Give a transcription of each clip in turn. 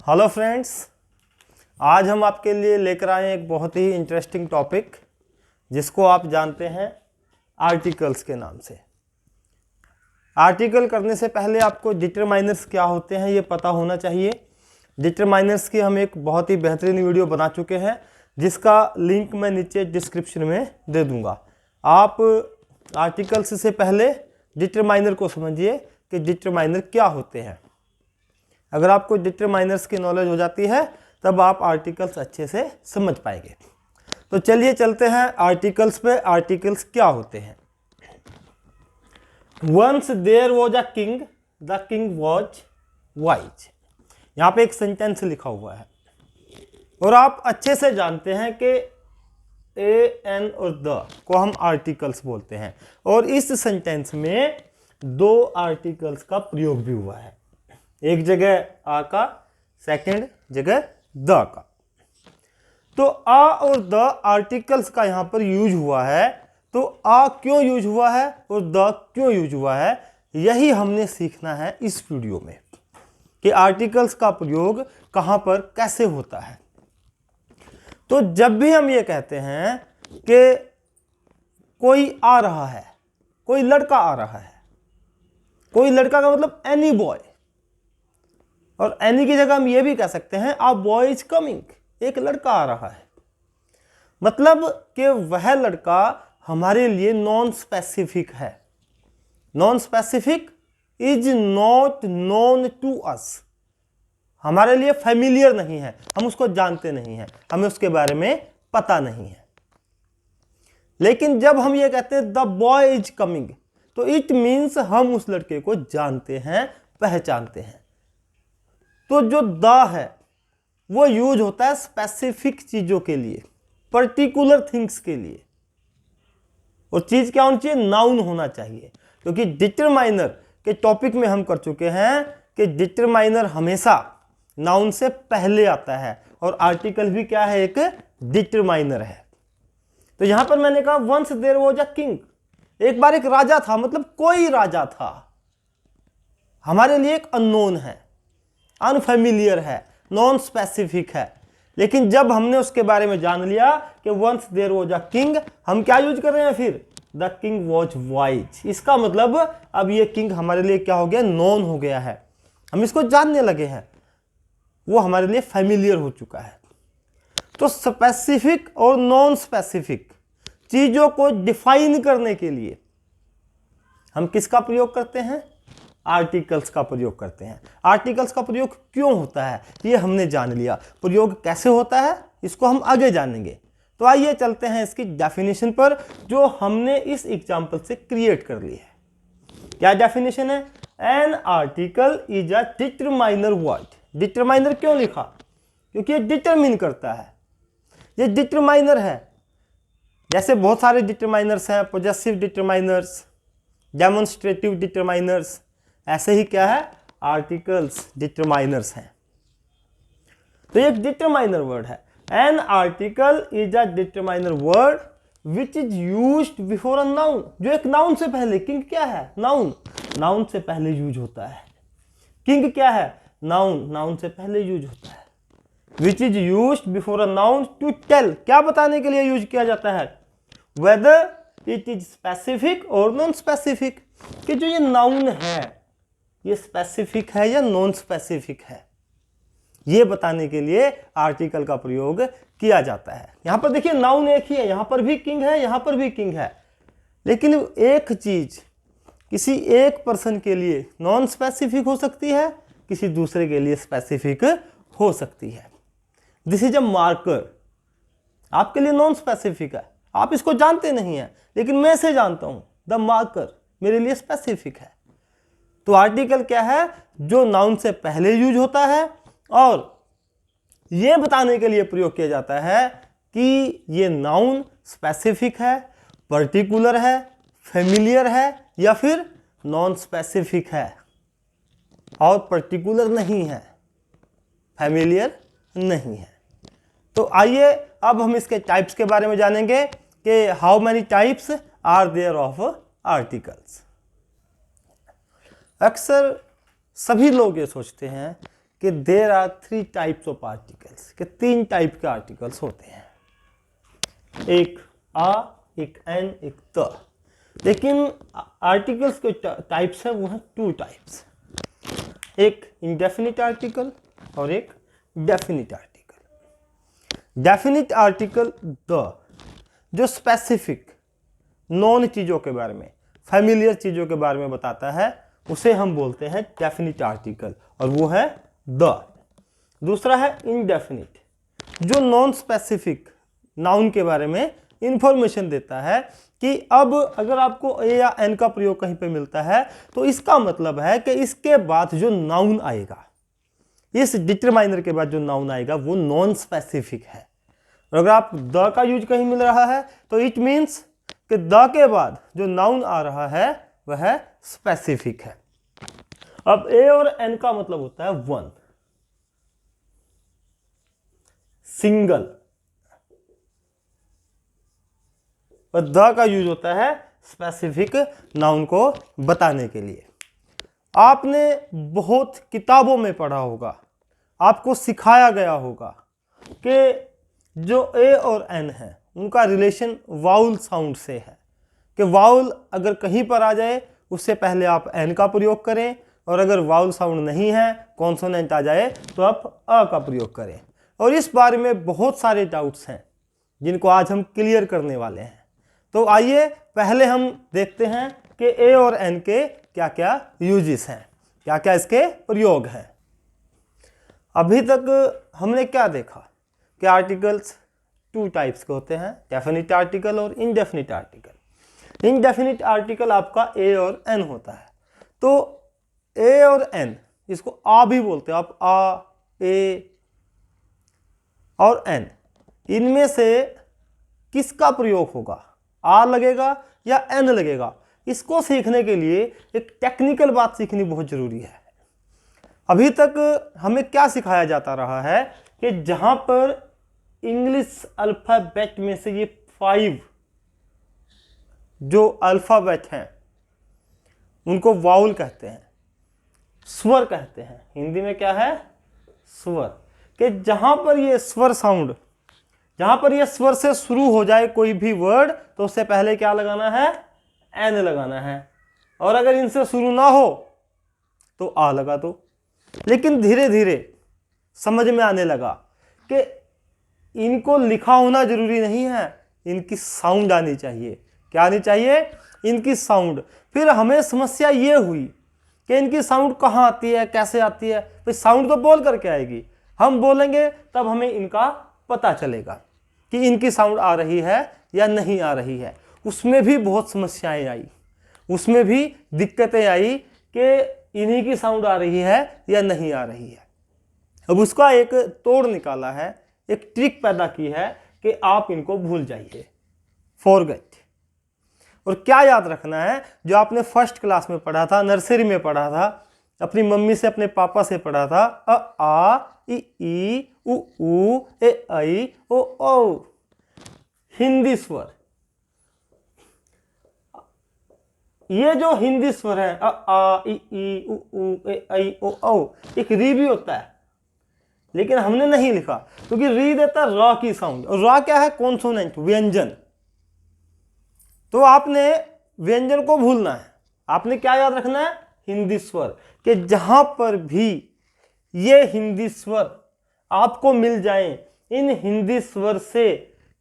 Hello friends, आज हम आपके लिए लेकर आए हैं एक बहुत ही इंटरेस्टिंग टॉपिक जिसको आप जानते हैं आर्टिकल्स के नाम से। आर्टिकल करने से पहले आपको डिटरमाइनर्स क्या होते हैं ये पता होना चाहिए। डिटरमाइनर्स की हम एक बहुत ही बेहतरीन वीडियो बना चुके हैं जिसका लिंक मैं नीचे डिस्क्रिप्शन में दे दूंगा। आप आर्टिकल्स से पहले डिटरमाइनर को समझिए कि डिटरमाइनर क्या होते हैं। अगर आपको डिटरमाइनर्स की नॉलेज हो जाती है तब आप आर्टिकल्स अच्छे से समझ पाएंगे। तो चलिए चलते हैं आर्टिकल्स पे। आर्टिकल्स क्या होते हैं? Once there was a king, the king was wise. यहाँ पे एक सेंटेंस लिखा हुआ है और आप अच्छे से जानते हैं कि ए, एन और द को हम आर्टिकल्स बोलते हैं और इस सेंटेंस में दो आर्टिकल्स का प्रयोग भी हुआ है। एक जगह आ का, सेकंड जगह द का। तो आ और द आर्टिकल्स का यहां पर यूज हुआ है। तो आ क्यों यूज हुआ है और द क्यों यूज हुआ है, यही हमने सीखना है इस वीडियो में कि आर्टिकल्स का प्रयोग कहां पर कैसे होता है। तो जब भी हम ये कहते हैं कि कोई आ रहा है, कोई लड़का आ रहा है, कोई लड़का का मतलब एनी बॉय, और एनी की जगह हम ये भी कह सकते हैं अ बॉय इज कमिंग, एक लड़का आ रहा है। मतलब कि वह लड़का हमारे लिए नॉन स्पेसिफिक है। Non specific is not known to us, हमारे लिए फैमिलियर नहीं है, हम उसको जानते नहीं हैं, हमें उसके बारे में पता नहीं है। लेकिन जब हम ये कहते हैं द बॉय इज कमिंग, तो इट मीन्स हम उस लड़के को जानते हैं, पहचानते हैं। तो जो द है वो यूज होता है स्पेसिफिक चीजों के लिए, पर्टिकुलर थिंग्स के लिए। और चीज क्या होनी चाहिए? नाउन होना चाहिए। क्योंकि डिटरमाइनर के टॉपिक में हम कर चुके हैं कि डिटरमाइनर हमेशा नाउन से पहले आता है और आर्टिकल भी क्या है? एक डिटरमाइनर है। तो यहां पर मैंने कहा once there was a king, एक बार एक राजा था, मतलब कोई राजा था, हमारे लिए एक अननोन है, अनफैमिलियर है, नॉन स्पेसिफिक है। लेकिन जब हमने उसके बारे में जान लिया कि once there was a king, हम क्या यूज कर रहे हैं फिर? The king was wise. इसका मतलब अब ये किंग हमारे लिए क्या हो गया? नॉन हो गया है, हम इसको जानने लगे हैं, वो हमारे लिए फैमिलियर हो चुका है। तो स्पेसिफिक और नॉन स्पेसिफिक चीजों को डिफाइन करने के लिए हम किसका प्रयोग करते हैं? आर्टिकल्स का प्रयोग करते हैं। आर्टिकल्स का प्रयोग क्यों होता है ये हमने जान लिया, प्रयोग कैसे होता है इसको हम आगे जानेंगे। तो आइए चलते हैं इसकी डेफिनेशन पर जो हमने इस एग्जांपल से क्रिएट कर ली है। क्या डेफिनेशन है? An article is a determiner word. Determiner क्यों लिखा? क्योंकि ये डिटरमिन करता है, ये डिटरमाइनर है। जैसे बहुत सारे डिटरमाइनर्स हैं, पॉजेसिव डिटरमाइनर्स, डेमोन्स्ट्रेटिव डिटरमाइनर्स, ऐसे ही क्या है? आर्टिकल्स डिटरमाइनर्स हैं। तो ये एक डिटरमाइनर वर्ड है। An article is a determiner word which is used before a noun, जो एक नाउन से पहले, किंग क्या है? नाउन, नाउन से पहले यूज होता है। किंग क्या है? नाउन, नाउन से पहले यूज होता है। Which is used before a noun to tell, क्या बताने के लिए यूज किया जाता है? वेदर इट इज स्पेसिफिक और नॉन स्पेसिफिक, कि जो ये नाउन है ये स्पेसिफिक है या नॉन स्पेसिफिक है, ये बताने के लिए आर्टिकल का प्रयोग किया जाता है। यहां पर देखिए नाउन एक ही है, यहां पर भी किंग है, यहां पर भी किंग है, लेकिन एक चीज किसी एक पर्सन के लिए नॉन स्पेसिफिक हो सकती है, किसी दूसरे के लिए स्पेसिफिक हो सकती है। दिस इज अ मार्कर, आपके लिए नॉन स्पेसिफिक है, आप इसको जानते नहीं है, लेकिन मैं इसे जानता हूं, द मार्कर मेरे लिए स्पेसिफिक है। तो आर्टिकल क्या है? जो नाउन से पहले यूज होता है और यह बताने के लिए प्रयोग किया जाता है कि ये नाउन स्पेसिफिक है, पर्टिकुलर है, फैमिलियर है या फिर नॉन स्पेसिफिक है और पर्टिकुलर नहीं है, फैमिलियर नहीं है। तो आइए अब हम इसके टाइप्स के बारे में जानेंगे कि how many types are there of articles. अक्सर सभी लोग ये सोचते हैं कि there are 3 types of articles, कि 3 टाइप के आर्टिकल्स होते हैं, एक आ, एक एन, एक द। लेकिन आर्टिकल्स के टाइप्स हैं वो हैं 2 टाइप्स, एक इंडेफिनिट आर्टिकल और एक definite article. Definite article the, जो स्पेसिफिक नॉन चीज़ों के बारे में, फैमिलियर चीज़ों के बारे में बताता है, उसे हम बोलते हैं डेफिनिट आर्टिकल, और वो है द। दूसरा है इनडेफिनिट, जो नॉन स्पेसिफिक नाउन के बारे में इंफॉर्मेशन देता है कि अब अगर आपको ए या एन का प्रयोग कहीं पे मिलता है तो इसका मतलब है कि इसके बाद जो नाउन आएगा, इस डिटरमाइनर के बाद जो नाउन आएगा वो नॉन स्पेसिफिक है। और अगर आप द का यूज कहीं मिल रहा है तो इट मीन्स कि द के बाद जो नाउन आ रहा है वह स्पेसिफिक है। अब ए और एन का मतलब होता है वन, सिंगल, और द का यूज होता है स्पेसिफिक नाउन को बताने के लिए। आपने बहुत किताबों में पढ़ा होगा, आपको सिखाया गया होगा कि जो ए और एन है उनका रिलेशन वाउल साउंड से है, कि वाउल अगर कहीं पर आ जाए उससे पहले आप एन का प्रयोग करें, और अगर वाउल साउंड नहीं है, कॉन्सोनेंट आ जाए तो आप अ का प्रयोग करें। और इस बारे में बहुत सारे डाउट्स हैं जिनको आज हम क्लियर करने वाले हैं। तो आइए पहले हम देखते हैं कि ए और एन के क्या क्या यूजेस हैं, क्या क्या इसके प्रयोग हैं। अभी तक हमने क्या देखा कि आर्टिकल्स 2 टाइप्स के होते हैं, डेफिनिट आर्टिकल और इनडेफिनिट आर्टिकल। इनडेफिनिट आर्टिकल आपका ए और एन होता है। तो ए और एन, इसको आ भी बोलते हैं आप, आ, ए और एन, इनमें से किसका प्रयोग होगा, आ लगेगा या एन लगेगा, इसको सीखने के लिए एक टेक्निकल बात सीखनी बहुत जरूरी है। अभी तक हमें क्या सिखाया जाता रहा है कि जहां पर इंग्लिश अल्फाबेट में से ये 5 जो अल्फाबेट हैं उनको वाउल कहते हैं, स्वर कहते हैं। हिंदी में क्या है, स्वर। कि जहां पर ये स्वर साउंड, जहां पर ये स्वर से शुरू हो जाए कोई भी वर्ड तो उससे पहले क्या लगाना है, एन लगाना है, और अगर इनसे शुरू ना हो तो आ लगा दो। लेकिन धीरे धीरे समझ में आने लगा कि इनको लिखा होना जरूरी नहीं है, इनकी साउंड आनी चाहिए। क्या आनी चाहिए, इनकी साउंड। फिर हमें समस्या ये हुई कि इनकी साउंड कहाँ आती है, कैसे आती है। भाई साउंड तो बोल करके आएगी, हम बोलेंगे तब हमें इनका पता चलेगा कि इनकी साउंड आ रही है या नहीं आ रही है। उसमें भी बहुत समस्याएं आई, उसमें भी दिक्कतें आई कि इन्हीं की साउंड आ रही है या नहीं आ रही है। अब उसका एक तोड़ निकाला है, एक ट्रिक पैदा की है कि आप इनको भूल जाइए, फॉरगेट। और क्या याद रखना है, जो आपने फर्स्ट क्लास में पढ़ा था, नर्सरी में पढ़ा था, अपनी मम्मी से अपने पापा से पढ़ा था, अ आ ई उ ए ऐ ओ औ, हिंदी स्वर। ये जो हिंदी स्वर है अ आ ई उ ए ऐ ओ औ, एक री भी होता है, लेकिन हमने नहीं लिखा क्योंकि री देता है र की साउंड, और र क्या है, कॉन्सोनेंट, व्यंजन। तो आपने व्यंजन को भूलना है, आपने क्या याद रखना है, हिंदी स्वर। कि जहां पर भी ये हिंदी स्वर आपको मिल जाएं, इन हिंदी स्वर से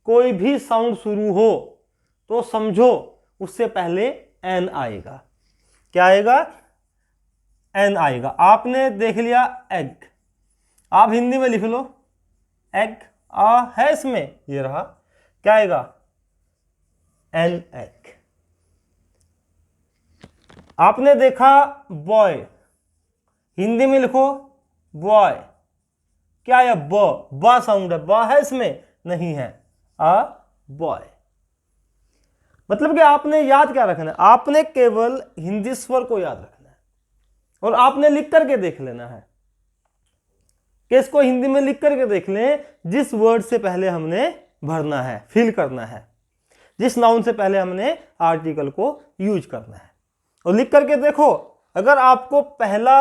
कोई भी साउंड शुरू हो तो समझो उससे पहले एन आएगा। क्या आएगा, एन आएगा। आपने देख लिया एग, आप हिंदी में लिख लो एग, आ है इसमें, ये रहा, क्या आएगा, एन, एग। आपने देखा बॉय, हिंदी में लिखो बॉय, क्या है, ब साउंड है, ब है इसमें, नहीं है, आ बॉय। मतलब कि आपने याद क्या रखना है, आपने केवल हिंदी स्वर को याद रखना है, और आपने लिख करके देख लेना है कि इसको हिंदी में लिख करके देख लें, जिस वर्ड से पहले हमने भरना है, फिल करना है, जिस नाउन से पहले हमने आर्टिकल को यूज करना है, और लिख करके देखो। अगर आपको पहला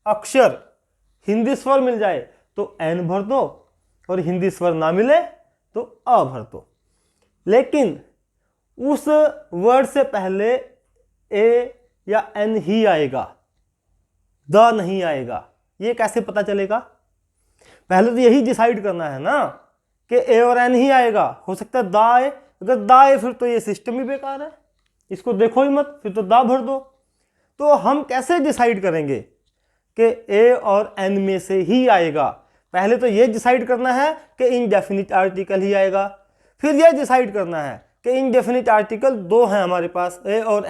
अक्षर हिंदी स्वर मिल जाए तो एन भर दो, और हिंदी स्वर ना मिले तो अ भर दो। लेकिन उस वर्ड से पहले ए या एन ही आएगा, द नहीं आएगा। ये कैसे पता चलेगा? पहले तो यही डिसाइड करना है ना कि ए और एन ही आएगा। हो सकता है दा आए, अगर दा आए फिर तो ये सिस्टम ही बेकार है, इसको देखो ही मत, फिर तो दा भर दो। तो हम कैसे डिसाइड करेंगे कि ए और एन में से ही आएगा? पहले तो ये डिसाइड करना है कि इनडेफिनिट आर्टिकल ही आएगा, फिर ये डिसाइड करना है कि इनडेफिनिट आर्टिकल दो हैं हमारे पास, ए और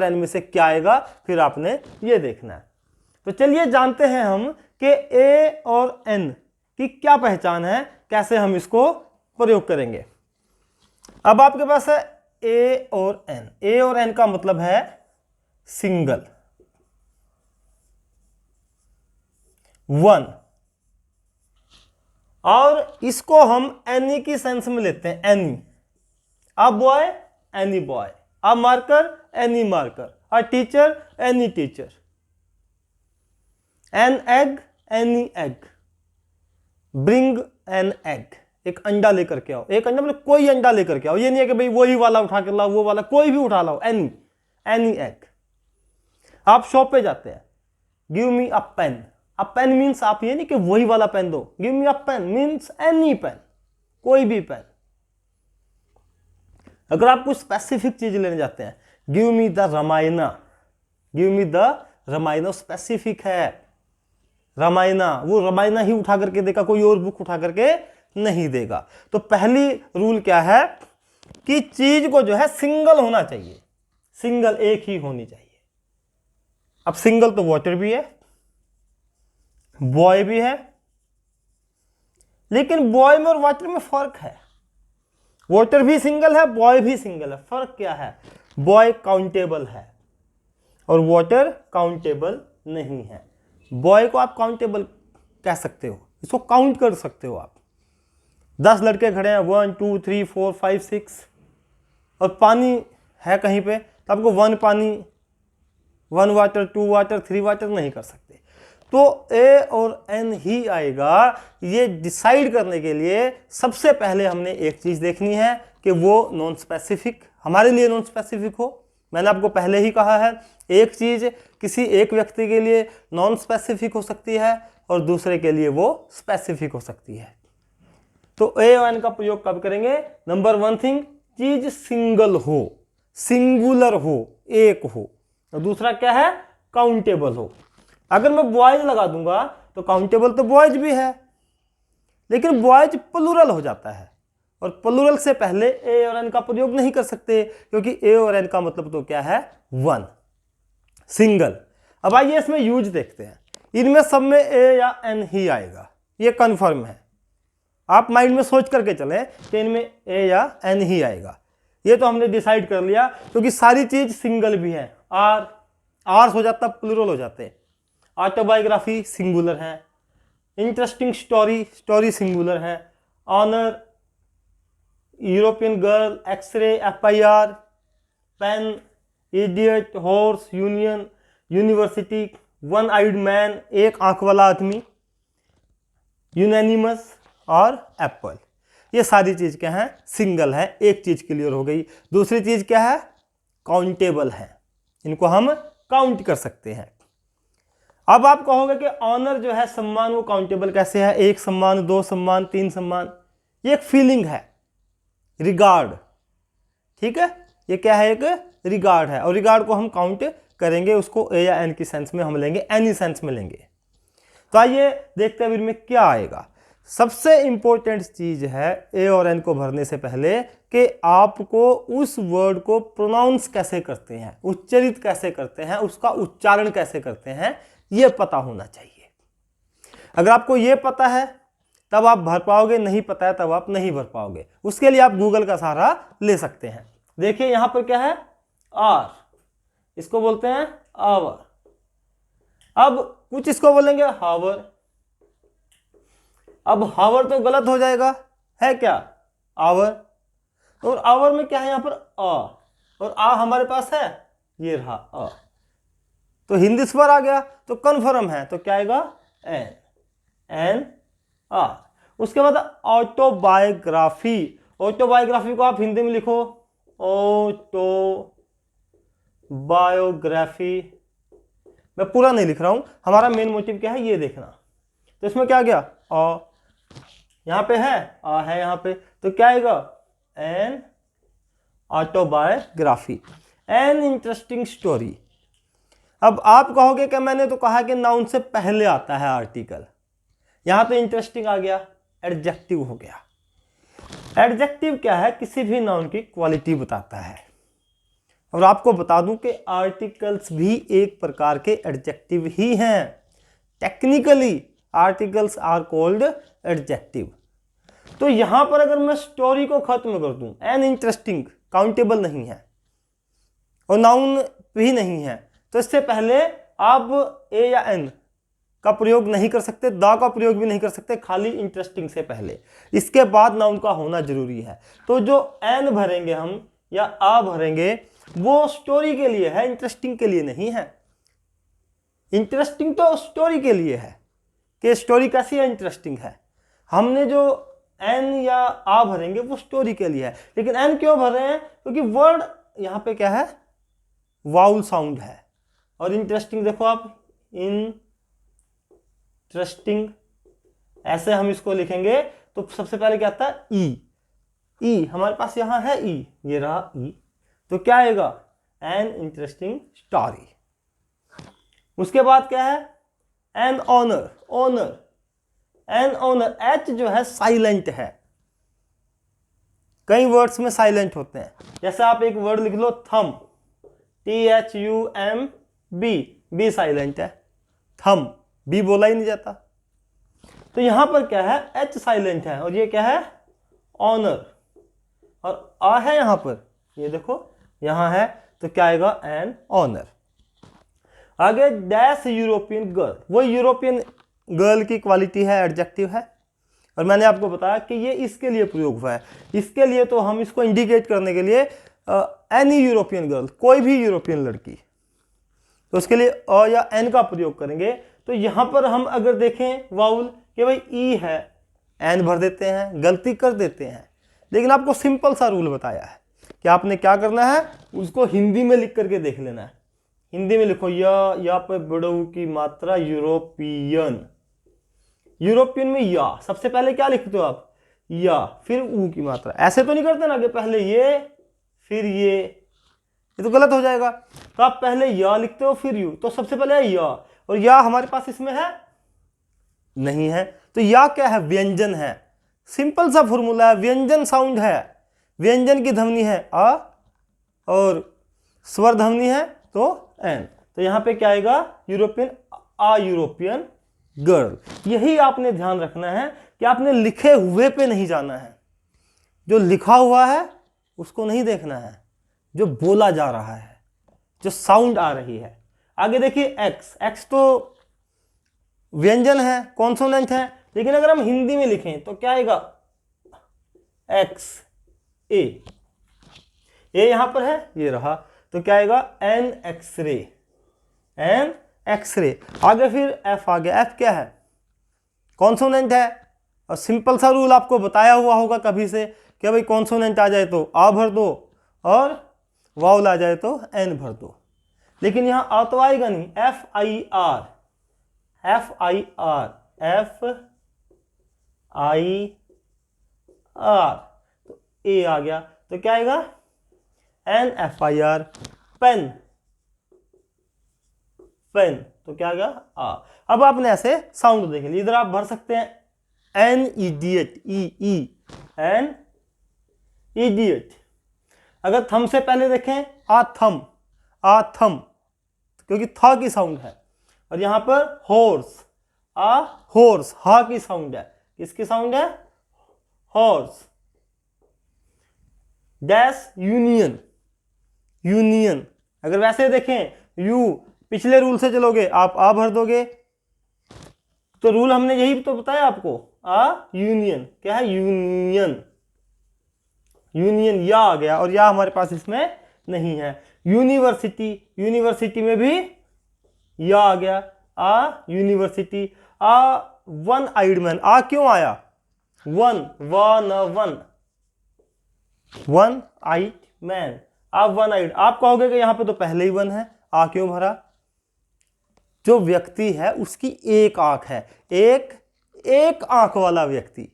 एन में से क्या आएगा, फिर आपने ये देखना है। तो चलिए जानते हैं हम कि ए और एन की क्या पहचान है, कैसे हम इसको प्रयोग करेंगे। अब आपके पास है ए और एन। ए और एन का मतलब है सिंगल, वन, और इसको हम एनी की सेंस में लेते हैं, any. A boy any boy, a marker any marker, a teacher any teacher, an egg any egg, bring an egg, एक अंडा लेकर के आओ। एक अंडा मतलब कोई अंडा लेकर के आओ, ये नहीं है कि भाई वही वाला उठा के लाओ, वो वाला, कोई भी उठा लाओ, एनी, एनी एग। आप शॉप पे जाते हैं, गिव मी अ पेन। अ पेन मीन्स आप ये नहीं कि वही वाला पेन दो, गिव मी अ पेन मीन्स एनी पेन, कोई भी पेन। अगर आप कुछ स्पेसिफिक चीज लेने जाते हैं, give me the Ramayana, give me the Ramayana specific है, रामायणा, वो रामायणा ही उठा करके देगा, कोई और बुक उठा करके नहीं देगा। तो पहली रूल क्या है कि चीज को जो है सिंगल होना चाहिए, सिंगल एक ही होनी चाहिए। अब सिंगल तो वाटर भी है, बॉय भी है, लेकिन बॉय में और वाटर में फर्क है। वाटर भी सिंगल है, बॉय भी सिंगल है। फर्क क्या है? बॉय काउंटेबल है और वाटर काउंटेबल नहीं है। बॉय को आप काउंटेबल कह सकते हो, इसको काउंट कर सकते हो आप। 10 लड़के खड़े हैं, 1 2 3 4 5 6, और पानी है कहीं पे, तो आपको 1 पानी, 1 वाटर, 2 वाटर, 3 वाटर नहीं कर सकते। तो ए और एन ही आएगा। ये डिसाइड करने के लिए सबसे पहले हमने एक चीज देखनी है कि वो नॉन स्पेसिफिक, हमारे लिए नॉन स्पेसिफिक हो। मैंने आपको पहले ही कहा है, एक चीज किसी एक व्यक्ति के लिए नॉन स्पेसिफिक हो सकती है और दूसरे के लिए वो स्पेसिफिक हो सकती है। तो ए और एन का प्रयोग कब करेंगे? नंबर 1 थिंग, चीज सिंगल हो, सिंगुलर हो, एक हो। और दूसरा क्या है? काउंटेबल हो। अगर मैं बॉयज लगा दूंगा तो काउंटेबल तो बॉयज भी है, लेकिन बॉयज प्लूरल हो जाता है, और प्लूरल से पहले ए और एन का प्रयोग नहीं कर सकते, क्योंकि ए और एन का मतलब तो क्या है? 1, सिंगल। अब आइए इसमें यूज देखते हैं। इनमें सब में ए या एन ही आएगा, ये कन्फर्म है। आप माइंड में सोच करके चलें कि इनमें ए या एन ही आएगा। ये तो हमने डिसाइड कर लिया, क्योंकि सारी चीज सिंगल भी है। आर हो जाता, प्लूरल हो जाते। ऑटोबायोग्राफी सिंगुलर है, इंटरेस्टिंग स्टोरी सिंगुलर है, honour, European girl, x-ray, FIR, pen, idiot, horse, union, university, one eyed man, एक आंख वाला आदमी, यूनैनिमस और एप्पल। ये सारी चीज क्या है? सिंगल है। एक चीज क्लियर हो गई। दूसरी चीज क्या है? काउंटेबल है, इनको हम काउंट कर सकते हैं। अब आप कहोगे कि ऑनर जो है, सम्मान, वो काउंटेबल कैसे है? 1 सम्मान, 2 सम्मान, 3 सम्मान, ये एक फीलिंग है, रिगार्ड, ठीक है, ये क्या है? एक रिगार्ड है, और रिगार्ड को हम काउंट करेंगे, उसको ए या एन की सेंस में हम लेंगे, एनी सेंस में लेंगे। तो आइए देखते हैं इनमें क्या आएगा। सबसे इंपॉर्टेंट चीज है ए और एन को भरने से पहले कि आपको उस वर्ड को प्रोनाउंस कैसे करते हैं, उच्चारित कैसे करते हैं, उसका उच्चारण कैसे करते हैं, यह पता होना चाहिए। अगर आपको यह पता है तब आप भर पाओगे, नहीं पता है तब आप नहीं भर पाओगे। उसके लिए आप गूगल का सहारा ले सकते हैं। देखिए यहां पर क्या है? आर, इसको बोलते हैं आवर। अब कुछ इसको बोलेंगे हावर। अब हावर तो गलत हो जाएगा, है क्या? आवर। और आवर में क्या है? यहां पर आ, और आ हमारे पास है, ये रहा आ, तो हिंदी स्वर आ गया, तो कन्फर्म है, तो क्या आएगा? एन। एन आर। उसके बाद ऑटोबायोग्राफी। ऑटोबायोग्राफी को आप हिंदी में लिखो ऑटोबायोग्राफी। मैं पूरा नहीं लिख रहा हूं, हमारा मेन मोटिव क्या है ये देखना। तो इसमें क्या गया यहां पे है है यहां पे, तो क्या आएगा an autobiography, an interesting story. अब आप कहोगे कि मैंने तो कहा कि नाउन से पहले आता है आर्टिकल, यहां तो इंटरेस्टिंग आ गया, एडजेक्टिव हो गया। एडजेक्टिव क्या है, किसी भी नाउन की क्वालिटी बताता है। और आपको बता दूं कि आर्टिकल्स भी एक प्रकार के एडजेक्टिव ही हैं। Technically articles are called adjective. तो यहां पर अगर मैं स्टोरी को खत्म कर दूं, एन इंटरेस्टिंग काउंटेबल नहीं है और नाउन भी नहीं है, तो इससे पहले आप ए या एन का प्रयोग नहीं कर सकते, द का प्रयोग भी नहीं कर सकते, खाली इंटरेस्टिंग से पहले। इसके बाद नाउन का होना जरूरी है। तो जो एन भरेंगे हम या आ भरेंगे वो स्टोरी के लिए है, इंटरेस्टिंग के लिए नहीं है। इंटरेस्टिंग तो स्टोरी के लिए है कि स्टोरी कैसी है, इंटरेस्टिंग है। हमने जो एन या आ भरेंगे वो स्टोरी के लिए है। लेकिन एन क्यों भर रहे हैं, क्योंकि वर्ड यहां पे क्या है, वाउल साउंड है। और इंटरेस्टिंग देखो आप, इंटरेस्टिंग ऐसे हम इसको लिखेंगे तो सबसे पहले क्या आता है ई। ई हमारे पास यहां है ई, ये रहा ई, तो क्या आएगा एन इंटरेस्टिंग स्टोरी। उसके बाद क्या है an honour. Honour, an honour, H जो है साइलेंट है। कई वर्ड्स में साइलेंट होते हैं, जैसे आप एक वर्ड लिख लो थम, THUM बी, बी साइलेंट है, थम, बी बोला ही नहीं जाता। तो यहां पर क्या है एच साइलेंट है, और ये क्या है ऑनर, और आ है यहां पर, ये देखो यहां है, तो क्या आएगा एन ऑनर। आगे डैश यूरोपियन गर्ल, वो यूरोपियन गर्ल की क्वालिटी है, एडजेक्टिव है। और मैंने आपको बताया कि ये इसके लिए प्रयोग हुआ है। इसके लिए तो हम इसको इंडिकेट करने के लिए एनी यूरोपियन गर्ल, कोई भी यूरोपियन लड़की, तो उसके लिए अ या एन का प्रयोग करेंगे। तो यहां पर हम अगर देखें वाउल कि भाई ई है, एन भर देते हैं, गलती कर देते हैं। लेकिन आपको सिंपल सा रूल बताया है कि आपने क्या करना है, उसको हिंदी में लिख करके देख लेना है। हिंदी में लिखो या पे बड़ऊ की मात्रा यूरोपियन। यूरोपियन में या सबसे पहले क्या लिखते हो आप, या, फिर ऊ की मात्रा। ऐसे तो नहीं करते ना कि पहले ये फिर ये तो गलत हो जाएगा। तो आप पहले या लिखते हो फिर यू, तो सबसे पहले या, और या हमारे पास इसमें है नहीं है। तो या क्या है, व्यंजन है। सिंपल सा फॉर्मूला है, व्यंजन साउंड है, व्यंजन की ध्वनि है आ और स्वर ध्वनि है तो एन। तो यहां पे क्या आएगा यूरोपियन, आ यूरोपियन गर्ल। यही आपने ध्यान रखना है कि आपने लिखे हुए पे नहीं जाना है, जो लिखा हुआ है उसको नहीं देखना है, जो बोला जा रहा है, जो साउंड आ रही है। आगे देखिए एक्स, एक्स तो व्यंजन है, कॉन्सोनेंट है, लेकिन अगर हम हिंदी में लिखें तो क्या आएगा एक्स ए, यहां पर है, ये रहा, तो क्या आएगा एन एक्सरे, एन एक्सरे। आगे फिर एफ आ गया, एफ क्या है कॉन्सोनेंट है। और सिंपल सा रूल आपको बताया हुआ होगा कभी से कि भाई कॉन्सोनेंट आ जाए तो आ भर दो और वाउल आ जाए तो एन भर दो। लेकिन यहां आ तो आएगा नहीं, F I R, F I R, F I R, तो ए आ गया, तो क्या आएगा an F I R. Pen, pen, तो क्या आ गया आ। अब आपने ऐसे साउंड देख लिया, इधर आप भर सकते हैं an idiot, E, an idiot. अगर थम से पहले देखें आ थम, आ थम, क्योंकि था की साउंड है। और यहां पर हॉर्स, आ हॉर्स, हा की साउंड है, किसकी साउंड है हॉर्स। डैश यूनियन, यूनियन, अगर वैसे देखें यू, पिछले रूल से चलोगे आप आ भर दोगे, तो रूल हमने यही तो बताया आपको, आ यूनियन, क्या है यूनियन, यूनियन या आ गया, और या हमारे पास इसमें नहीं है। यूनिवर्सिटी, यूनिवर्सिटी में भी या आ गया, आ यूनिवर्सिटी, आ वन आइड मैन, आ क्यों आया, वन आइड मैन, आप वन आइड, आप कहोगे कि यहां पे तो पहले ही वन है, आ क्यों भरा, जो व्यक्ति है उसकी एक आंख है, एक आंख वाला व्यक्ति।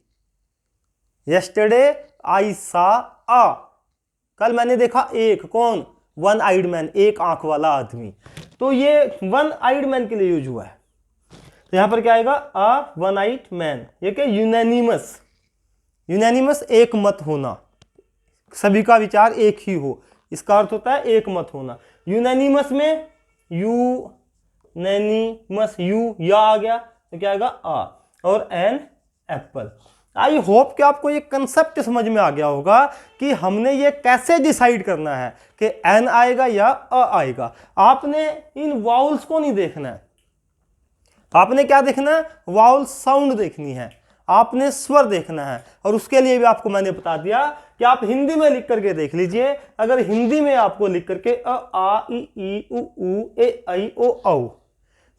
यस्टरडे आई सा आ, कल मैंने देखा एक, कौन, वन आइड मैन, एक आंख वाला आदमी। तो ये वन आइड मैन के लिए यूज हुआ है। तो यहां पर क्या आएगा, अ वन आइड मैन, ये क्या, यूनैनिमस, यूनैनिमस एक मत होना, सभी का विचार एक ही हो, इसका अर्थ होता है एक मत होना। यूनैनिमस में यूनैनिमस, यू या आ गया तो क्या आएगा, आ, और एन एप्पल। आई होप कि आपको ये कंसेप्ट समझ में आ गया होगा कि हमने ये कैसे डिसाइड करना है कि एन आएगा या अ आएगा। आपने इन वाउल्स को नहीं देखना है, आपने क्या देखना है, वाउल साउंड देखनी है, आपने स्वर देखना है। और उसके लिए भी आपको मैंने बता दिया कि आप हिंदी में लिख करके देख लीजिए। अगर हिंदी में आपको लिख करके अ आ ई उ ए ऐ ओ औ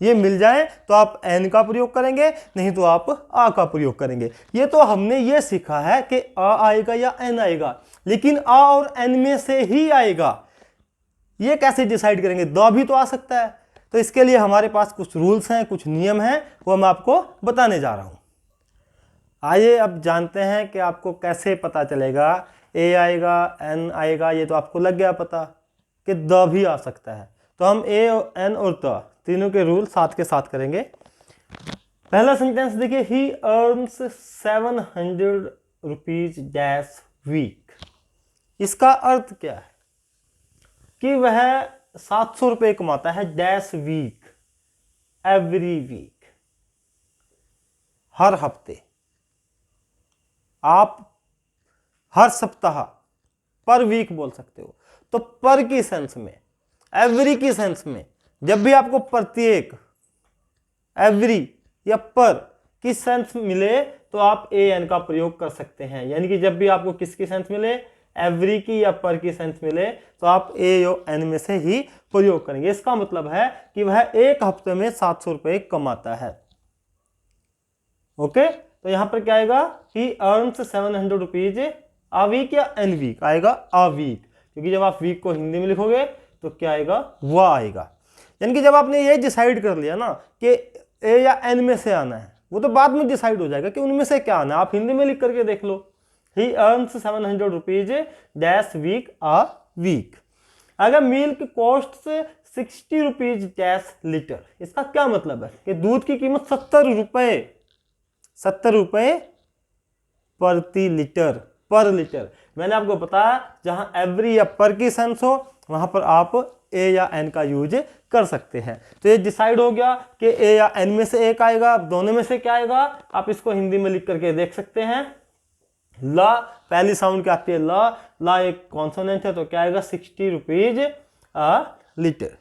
ये मिल जाए तो आप एन का प्रयोग करेंगे, नहीं तो आप आ का प्रयोग करेंगे। ये तो हमने ये सीखा है कि आ आएगा या एन आएगा, लेकिन आ और एन में से ही आएगा, ये कैसे डिसाइड करेंगे, द भी तो आ सकता है। तो इसके लिए हमारे पास कुछ रूल्स हैं, कुछ नियम हैं, वो मैं आपको बताने जा रहा हूं। आइए अब जानते हैं कि आपको कैसे पता चलेगा ए आएगा एन आएगा। ये तो आपको लग गया पता कि द भी आ सकता है। तो हम ए एन और द तीनों के रूल साथ के साथ करेंगे। पहला सेंटेंस देखिए, he earns 700 rupees dash week. इसका अर्थ क्या है कि वह 700 रुपये कमाता है डैश वीक, एवरी वीक, हर हफ्ते। आप हर सप्ताह, पर वीक बोल सकते हो। तो पर की सेंस में, एवरी की सेंस में, जब भी आपको प्रत्येक, एवरी या पर की सेंस मिले तो आप ए एन का प्रयोग कर सकते हैं। यानी कि जब भी आपको किसकी सेंस मिले, एवरी की या पर की सेंस मिले, तो आप ए या एन में से ही प्रयोग करेंगे। इसका मतलब है कि वह एक हफ्ते में 700 रुपये कमाता है। ओके, तो यहां पर क्या आएगा, he earns 700 rupees a week या एन वीक, आएगा आ वीक, क्योंकि जब आप वीक को हिंदी में लिखोगे तो क्या आएगा, वह आएगा। यानी कि जब आपने ये डिसाइड कर लिया ना कि ए या एन में से आना है, वो तो बाद में डिसाइड हो जाएगा कि उनमें से क्या आना है। आप हिंदी में लिख करके देख लो, he earns 700 rupees dash week a week. अगर milk cost 60 rupees dash litre, इसका क्या मतलब है कि दूध की कीमत 70 रुपये प्रति लीटर, पर लीटर। मैंने आपको बताया जहां एवरी या पर की सेंस हो वहां पर आप ए या एन का यूज कर सकते हैं। तो ये डिसाइड हो गया कि ए या एन में से एक आएगा, दोनों में से क्या आएगा, आप इसको हिंदी में लिख करके देख सकते हैं। ला, पहली साउंड क्या आती है, ला एक कॉन्सोनेंट है, तो क्या आएगा 60 रुपीज अ लीटर।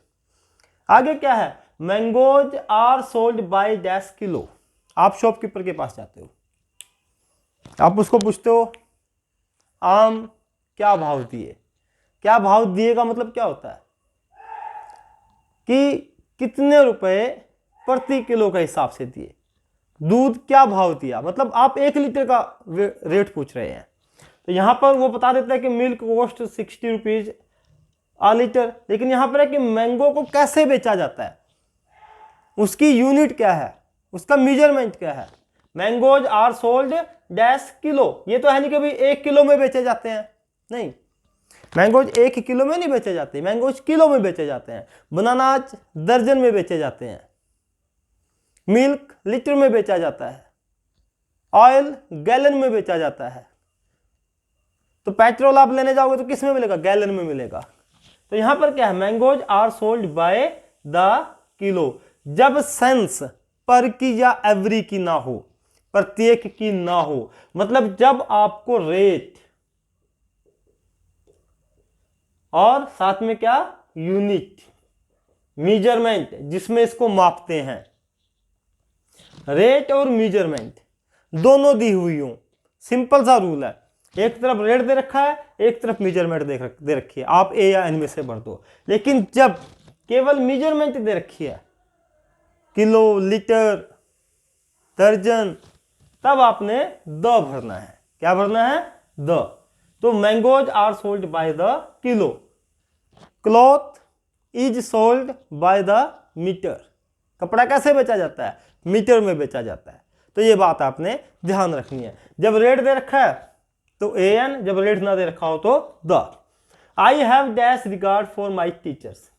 आगे क्या है, mangoes are sold by dash kilo. आप शॉपकीपर के पास जाते हो, आप उसको पूछते हो आम क्या भाव दिए। क्या भाव दिए का मतलब क्या होता है कि कितने रुपए प्रति किलो का हिसाब से दिए। दूध क्या भाव दिया, मतलब आप 1 लीटर का रेट पूछ रहे हैं। तो यहां पर वो बता देता है कि मिल्क कॉस्ट 60 रुपीज आ लीटर, लेकिन यहां पर है कि मैंगो को कैसे बेचा जाता है, उसकी यूनिट क्या है, उसका मेजरमेंट क्या है। Mangoes are sold dash kilo, ये तो है नहीं कि भाई 1 किलो में बेचे जाते हैं, नहीं, मैंगोज 1 किलो में नहीं बेचे जाते, मैंगोज किलो में बेचे जाते हैं। बनानाज दर्जन में बेचे जाते हैं, मिल्क लीटर में बेचा जाता है, ऑयल गैलन में बेचा जाता है। तो पेट्रोल आप लेने जाओगे तो किस में मिलेगा, गैलन में मिलेगा। तो यहां पर क्या है, mangoes are sold by the kilo. जब सेंस पर की या एवरी की ना हो, प्रत्येक की ना हो, मतलब जब आपको रेट और साथ में क्या, यूनिट, मेजरमेंट, जिसमें इसको मापते हैं, रेट और मेजरमेंट दोनों दी हुई हो। सिंपल सा रूल है, एक तरफ रेट दे रखा है, एक तरफ मेजरमेंट दे रखी है, आप ए या एन में से भर दो। लेकिन जब केवल मेजरमेंट दे रखी है, किलो, लीटर, दर्जन, तब आपने द भरना है। क्या भरना है? द। तो mangoes are sold by the kilo, cloth is sold by the metre. कपड़ा कैसे बेचा जाता है? मीटर में बेचा जाता है। तो ये बात आपने ध्यान रखनी है। जब रेट दे रखा है तो एन, जब रेट ना दे रखा हो तो the. I have dash regard for my teachers.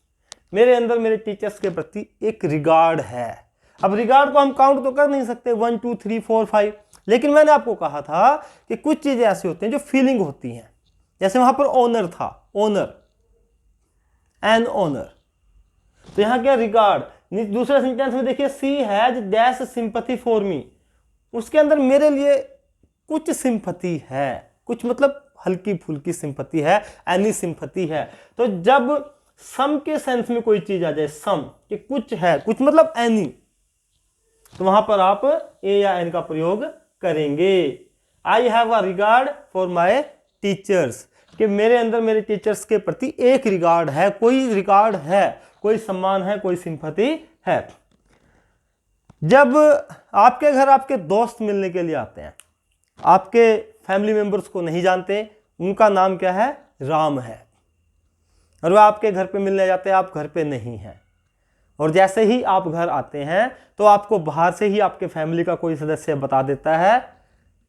मेरे अंदर मेरे टीचर्स के प्रति एक रिगार्ड है। अब रिगार्ड को हम काउंट तो कर नहीं सकते 1 2 3 4 5, लेकिन मैंने आपको कहा था कि कुछ चीजें ऐसी होती हैं जो फीलिंग होती हैं। जैसे वहां पर ओनर था, ओनर, एन ओनर। तो यहां क्या? रिगार्ड। दूसरे सेंटेंस में देखिए, she has dash sympathy for me. उसके अंदर मेरे लिए कुछ सिंपैथी है, कुछ मतलब हल्की फुल्की सिंपैथी है, एनी सिंपैथी है। तो जब सम के सेंस में कोई चीज आ जाए, सम कि कुछ है, कुछ मतलब एनी, तो वहां पर आप ए या एन का प्रयोग करेंगे। आई have a regard for my teachers, कि मेरे अंदर मेरे टीचर्स के प्रति एक रिगार्ड है, कोई रिगार्ड है, कोई सम्मान है, कोई सिंपैथी है। जब आपके घर आपके दोस्त मिलने के लिए आते हैं, आपके फैमिली मेंबर्स को नहीं जानते, उनका नाम क्या है? राम है, और वह आपके घर पे मिलने जाते हैं, आप घर पे नहीं हैं, और जैसे ही आप घर आते हैं तो आपको बाहर से ही आपके फैमिली का कोई सदस्य बता देता है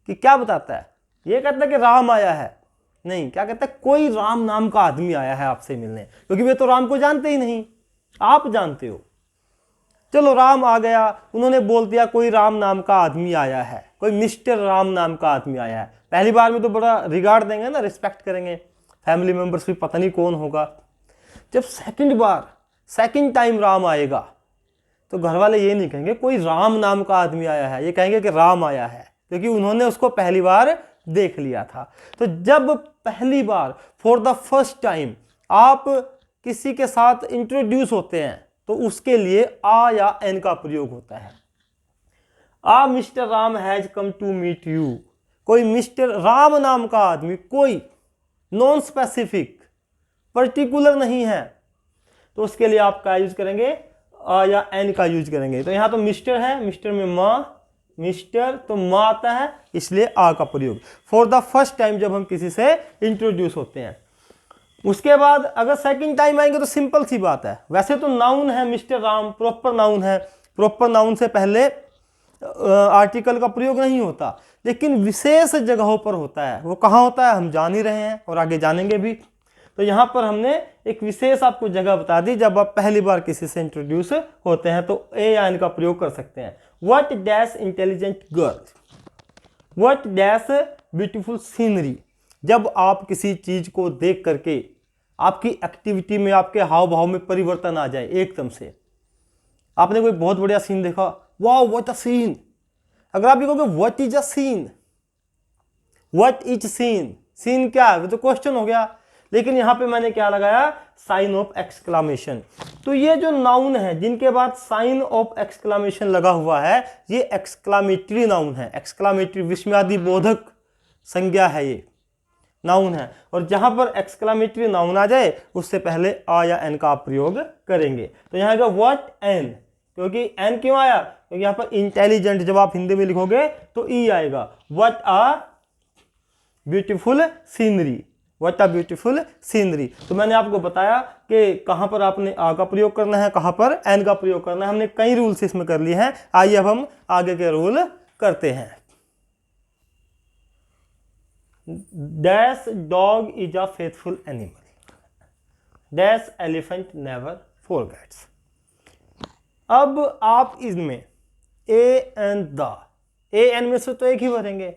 कि क्या बताता है? ये कहता है कि राम आया है। नहीं, क्या कहता है? कोई राम नाम का आदमी आया है आपसे मिलने, क्योंकि वे तो राम को जानते ही नहीं, आप जानते हो। चलो राम आ गया, उन्होंने बोल दिया कोई राम नाम का आदमी आया है, कोई मिस्टर राम नाम का आदमी आया है। पहली बार में तो बड़ा रिगार्ड देंगे ना, रिस्पेक्ट करेंगे, फैमिली मेंबर्स भी पता नहीं कौन होगा। जब सेकंड टाइम राम आएगा तो घर वाले ये नहीं कहेंगे कोई राम नाम का आदमी आया है, ये कहेंगे कि राम आया है, क्योंकि उन्होंने उसको पहली बार देख लिया था। तो जब पहली बार, फॉर द फर्स्ट टाइम, आप किसी के साथ इंट्रोड्यूस होते हैं तो उसके लिए आ या एन का प्रयोग होता है। A mister Ram has come to meet you. कोई मिस्टर राम नाम का आदमी, कोई, नॉन स्पेसिफिक, पर्टिकुलर नहीं है, तो उसके लिए आप क्या यूज करेंगे? आ या एन का यूज करेंगे। तो यहां तो मिस्टर है, मिस्टर में माँ, मिस्टर तो माँ आता है, इसलिए आ का प्रयोग। फॉर द फर्स्ट टाइम, जब हम किसी से इंट्रोड्यूस होते हैं। उसके बाद अगर सेकंड टाइम आएंगे तो सिंपल सी बात है, वैसे तो नाउन है मिस्टर राम, प्रॉपर नाउन है, प्रॉपर नाउन से पहले आर्टिकल का प्रयोग नहीं होता, लेकिन विशेष जगहों पर होता है। वो कहाँ होता है हम जान ही रहे हैं और आगे जानेंगे भी। तो यहाँ पर हमने एक विशेष आपको जगह बता दी, जब आप पहली बार किसी से इंट्रोड्यूस होते हैं तो ए या एन का प्रयोग कर सकते हैं। What dash intelligent girl, what dash beautiful scenery. जब आप किसी चीज को देख करके आपकी एक्टिविटी में, आपके हाव भाव में परिवर्तन आ जाए एकदम से। आपने कोई बहुत बढ़िया सीन देखा, वाओ व्हाट अ सीन। अगर आप ये कहोगे what is a scene, what is scene, scene क्या है, वो तो क्वेश्चन हो गया। लेकिन यहां पे मैंने क्या लगाया? Sign of exclamation. तो ये जो नाउन है जिनके बाद साइन ऑफ एक्सक्लामेशन लगा हुआ है, ये एक्सक्लामेटरी नाउन है। एक्सक्लामेटरी विस्मयादि बोधक संज्ञा है, ये नाउन है। और जहां पर एक्सक्लामेटरी नाउन आ जाए उससे पहले आ या एन का आप प्रयोग करेंगे। तो यहां का व्हाट एन, क्योंकि एन क्यों आया? क्योंकि यहां पर इंटेलिजेंट जब आप हिंदी में लिखोगे तो ई आएगा। What a beautiful scenery, what a beautiful scenery. तो मैंने आपको बताया कि कहां पर आपने आ का प्रयोग करना है, कहां पर एन का प्रयोग करना है। हमने कई रूल्स इसमें कर लिए हैं। आइए अब हम आगे के रूल करते हैं। Dash dog is a faithful animal, dash elephant never forgets. अब आप इसमें a and the, a an में से तो एक ही भरेंगे,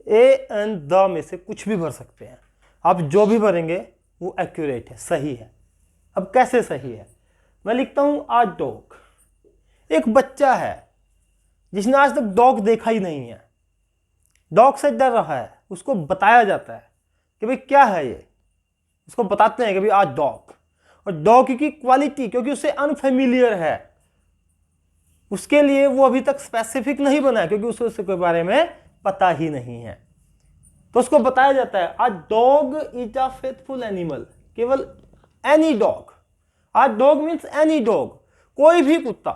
ए एंड द में से कुछ भी भर सकते हैं। आप जो भी भरेंगे वो एक्यूरेट है, सही है। अब कैसे सही है? मैं लिखता हूं आ डॉग। एक बच्चा है जिसने आज तक डॉग देखा ही नहीं है, डॉग से डर रहा है, उसको बताया जाता है कि भाई क्या है ये, उसको बताते हैं कि भाई आज डॉग। और डॉग की क्वालिटी, क्योंकि उसे अनफेमिलियर है, उसके लिए वो अभी तक स्पेसिफिक नहीं बना है, क्योंकि उसे उसके बारे में पता ही नहीं है। तो उसको बताया जाता है a dog is a faithful animal, केवल any dog. A dog means any dog, कोई भी कुत्ता,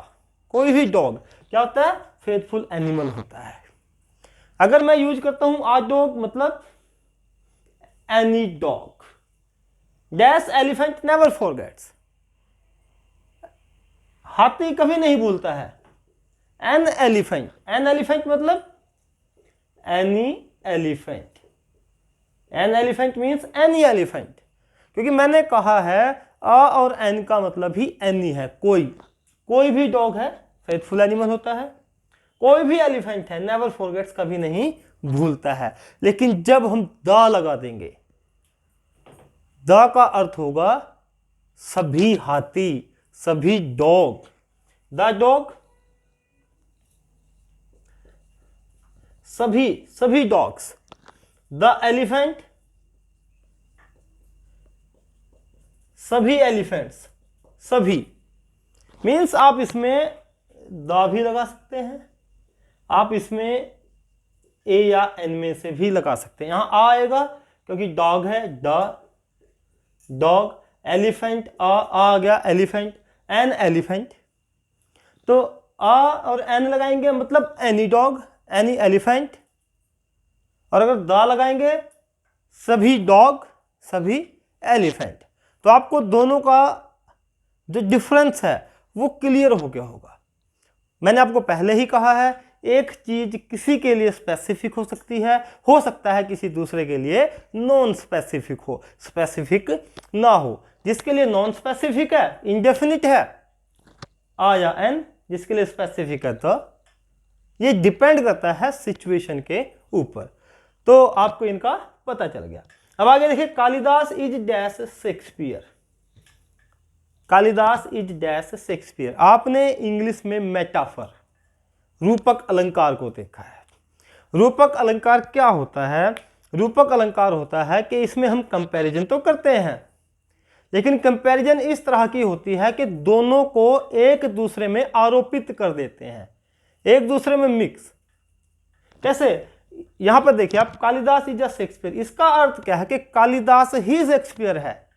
कोई भी डॉग क्या होता है? फेथफुल एनिमल होता है। अगर मैं यूज करता हूं आ डॉग मतलब any dog. Dash elephant never forgets, हाथी कभी नहीं भूलता है। एन एलिफेंट मतलब any elephant, an elephant means any elephant, क्योंकि मैंने कहा है अ और एन का मतलब ही एनी है, कोई भी डॉग है फेथफुल एनिमल होता है, कोई भी एलिफेंट है नेवर फॉरगेट्स कभी नहीं भूलता है। लेकिन जब हम द लगा देंगे, द का अर्थ होगा सभी हाथी, सभी डॉग। द डॉग, सभी डॉग्स। द एलिफेंट, सभी एलिफेंट्स, सभी मीन्स आप इसमें द भी लगा सकते हैं, आप इसमें ए या एन में से भी लगा सकते हैं। यहां आ आएगा क्योंकि डॉग है, डॉग, एलिफेंट आ गया एलिफेंट, एन एलिफेंट, तो आ और एन लगाएंगे मतलब एनी डॉग, एनी एलिफेंट, और अगर द लगाएंगे सभी डॉग, सभी एलिफेंट। तो आपको दोनों का जो डिफरेंस है वो क्लियर हो गया होगा। मैंने आपको पहले ही कहा है एक चीज किसी के लिए स्पेसिफिक हो सकती है, हो सकता है किसी दूसरे के लिए नॉन स्पेसिफिक हो, स्पेसिफिक ना हो। जिसके लिए नॉन स्पेसिफिक है, इंडेफिनिट है आ या एन, जिसके लिए स्पेसिफिक है तो ये डिपेंड करता है सिचुएशन के ऊपर। तो आपको इनका पता चल गया। अब आगे देखिए, Kalidas is dash Shakespeare. Kalidas is dash Shakespeare. आपने इंग्लिश में मेटाफर, रूपक अलंकार को देखा है। रूपक अलंकार क्या होता है? रूपक अलंकार होता है कि इसमें हम कंपैरिजन तो करते हैं, लेकिन कंपैरिजन इस तरह की होती है कि दोनों को एक दूसरे में आरोपित कर देते हैं, एक दूसरे में मिक्स। कैसे? यहां पर देखिए आप, कालिदास इज अ शेक्सपियर, इसका अर्थ क्या है कि कालिदास ही शेक्सपियर है।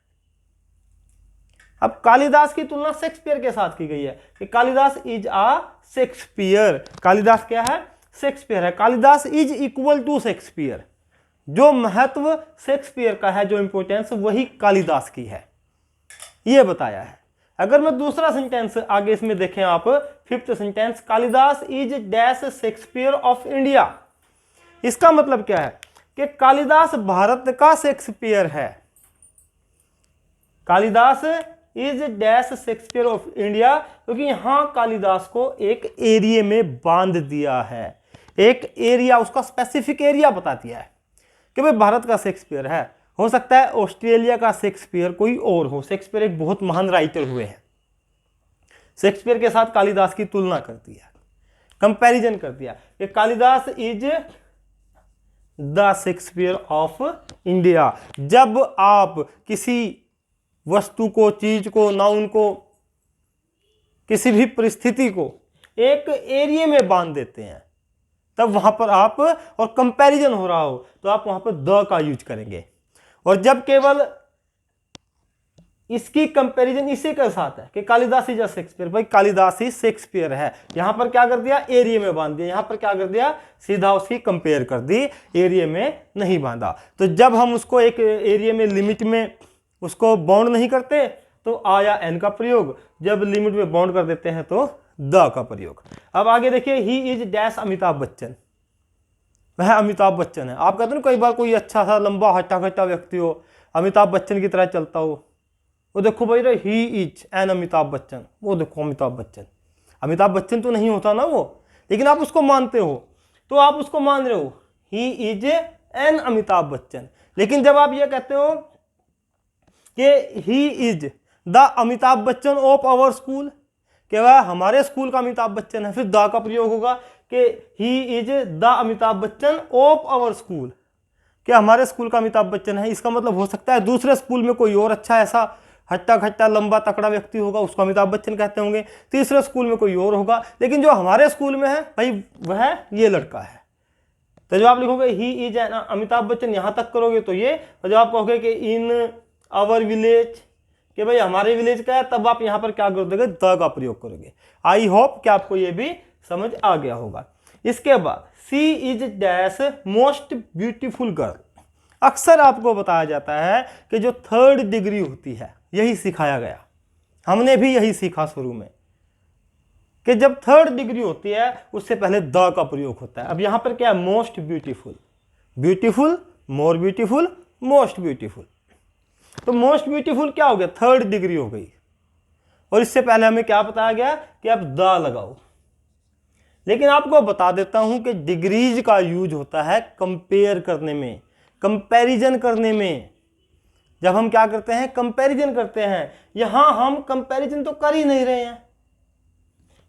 अब कालिदास की तुलना शेक्सपियर के साथ की गई है कि Kalidas is a Shakespeare. Kalidas क्या है? शेक्सपियर है। Kalidas is equal to Shakespeare. जो महत्व शेक्सपियर का है, जो इंपॉर्टेंस, वही कालिदास की है, यह बताया है। अगर मैं दूसरा सेंटेंस आगे इसमें देखें आप, fifth sentence, Kalidas is dash Shakespeare of India. इसका मतलब क्या है कि कालिदास भारत का शेक्सपियर है। Kalidas is dash Shakespeare of India, क्योंकि यहां कालिदास को एक एरिया में बांध दिया है, एक एरिया, उसका स्पेसिफिक एरिया बता दिया है कि भाई भारत का शेक्सपियर है। हो सकता है ऑस्ट्रेलिया का शेक्सपियर कोई और हो। शेक्सपियर एक बहुत महान राइटर हुए हैं। शेक्सपियर के साथ कालिदास की तुलना कर दिया, कंपैरिजन कर दिया कि Kalidas is the Shakespeare of India. जब आप किसी वस्तु को, चीज को, नाउन को, किसी भी परिस्थिति को एक एरिया में बांध देते हैं, तब वहां पर आप, और कंपैरिजन हो रहा हो, तो आप वहां पर द का यूज करेंगे। और जब केवल इसकी कंपैरिजन इसी के साथ है कि कालिदास इज अ शेक्सपियर, भाई कालिदास ही शेक्सपियर है, यहां पर क्या कर दिया? एरिया में बांध दिया। यहां पर क्या कर दिया? सीधा उसकी कंपेयर कर दी, एरिया में नहीं बांधा। तो जब हम उसको एक एरिया में, लिमिट में उसको बाउंड नहीं करते तो आ या एन का प्रयोग, जब लिमिट में बाउंड कर देते हैं तो द का प्रयोग। अब आगे देखिए, he is dash Amitabh Bachchan. वह अमिताभ बच्चन है। आप कहते हैं कई बार कोई अच्छा सा लंबा हट्टा खट्टा व्यक्ति हो, अमिताभ बच्चन की तरह चलता हो, वो देखो भाई रे, ही इज एन अमिताभ बच्चन, वो देखो अमिताभ बच्चन। अमिताभ बच्चन तो नहीं होता ना वो, लेकिन आप उसको मानते हो, तो आप उसको मान रहे हो, he is an Amitabh Bachchan. लेकिन जब आप ये कहते हो कि he is the Amitabh Bachchan of our school, कि वह हमारे स्कूल का अमिताभ बच्चन है, फिर द का प्रयोग होगा कि he is the Amitabh Bachchan of our school, कि हमारे स्कूल का अमिताभ बच्चन है। इसका मतलब हो सकता है दूसरे स्कूल में कोई और अच्छा ऐसा हट्टा खट्टा लंबा तकड़ा व्यक्ति होगा, उसको अमिताभ बच्चन कहते होंगे। तीसरे स्कूल में कोई और होगा, लेकिन जो हमारे स्कूल में है भाई वह ये लड़का है। तो जब आप लिखोगे ही इज अमिताभ बच्चन, यहां तक करोगे तो ये, और जब आप कहोगे कि इन आवर विलेज, कि भाई हमारे विलेज का है, तब आप यहां पर क्या कर दोगे? द का प्रयोग करोगे। आई होप कि आपको ये भी समझ आ गया होगा। इसके बाद she is dash most beautiful girl. अक्सर आपको बताया जाता है कि जो थर्ड डिग्री होती है, यही सिखाया गया, हमने भी यही सीखा शुरू में, कि जब थर्ड डिग्री होती है उससे पहले द का प्रयोग होता है। अब यहां पर क्या है, most beautiful, beautiful, more beautiful, most beautiful. तो मोस्ट ब्यूटीफुल क्या हो गया, थर्ड डिग्री हो गई, और इससे पहले हमें क्या बताया गया कि अब द लगाओ। लेकिन आपको बता देता हूं कि डिग्रीज का यूज होता है कंपेयर करने में, कंपैरिजन करने में। जब हम क्या करते हैं, कंपैरिजन करते हैं, यहां हम कंपैरिजन तो कर ही नहीं रहे हैं।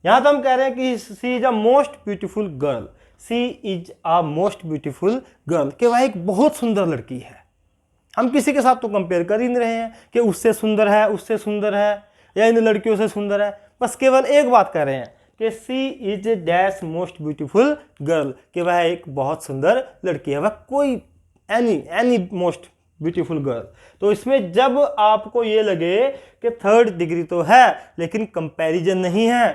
यहां तो हम कह रहे हैं कि she is a most beautiful girl, she is a most beautiful girl, कि वह एक बहुत सुंदर लड़की है। हम किसी के साथ तो कंपेयर कर ही नहीं रहे हैं कि उससे सुंदर है, उससे सुंदर है, या इन लड़कियों से सुंदर है। बस केवल एक बात कह रहे हैं कि she is dash most beautiful girl, कि वह एक बहुत सुंदर लड़की है, वह कोई एनी मोस्ट ब्यूटीफुल गर्ल। तो इसमें जब आपको ये लगे कि थर्ड डिग्री तो है लेकिन कंपैरिजन नहीं है,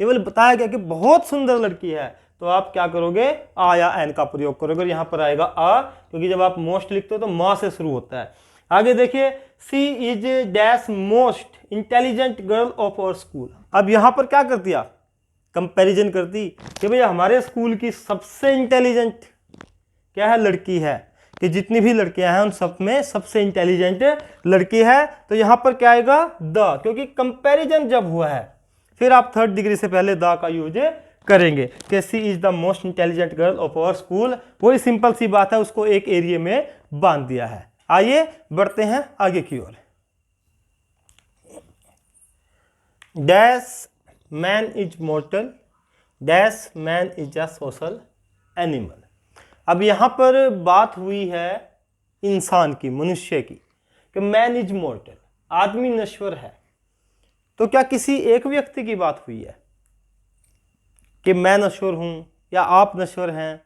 केवल बताया गया कि बहुत सुंदर लड़की है, तो आप क्या करोगे, आ या एन का प्रयोग करोगे। और यहां पर आएगा आ, क्योंकि जब आप मोस्ट लिखते हो तो मां से शुरू होता है। आगे देखिए, she is dash most intelligent girl of our school. अब यहां पर क्या कर दिया, कंपैरिजन कर दी कि भैया हमारे स्कूल की सबसे इंटेलिजेंट क्या है, लड़की है, कि जितनी भी लड़कियां हैं उन सब में सबसे इंटेलिजेंट लड़की है। तो यहां पर क्या आएगा, द, क्योंकि कंपैरिजन जब हुआ है फिर आप थर्ड डिग्री से पहले द का यूज करेंगे कि she is the most intelligent girl of our school. वही सिंपल सी बात है, उसको एक एरिया में बांध दिया है। आइए बढ़ते हैं आगे की ओर। Dash man is mortal, dash man is a social animal. अब यहां पर बात हुई है इंसान की, मनुष्य की, कि मैन इज मॉर्टल, आदमी नश्वर है। तो क्या किसी एक व्यक्ति की बात हुई है कि मैं नश्वर हूं, या आप नश्वर हैं,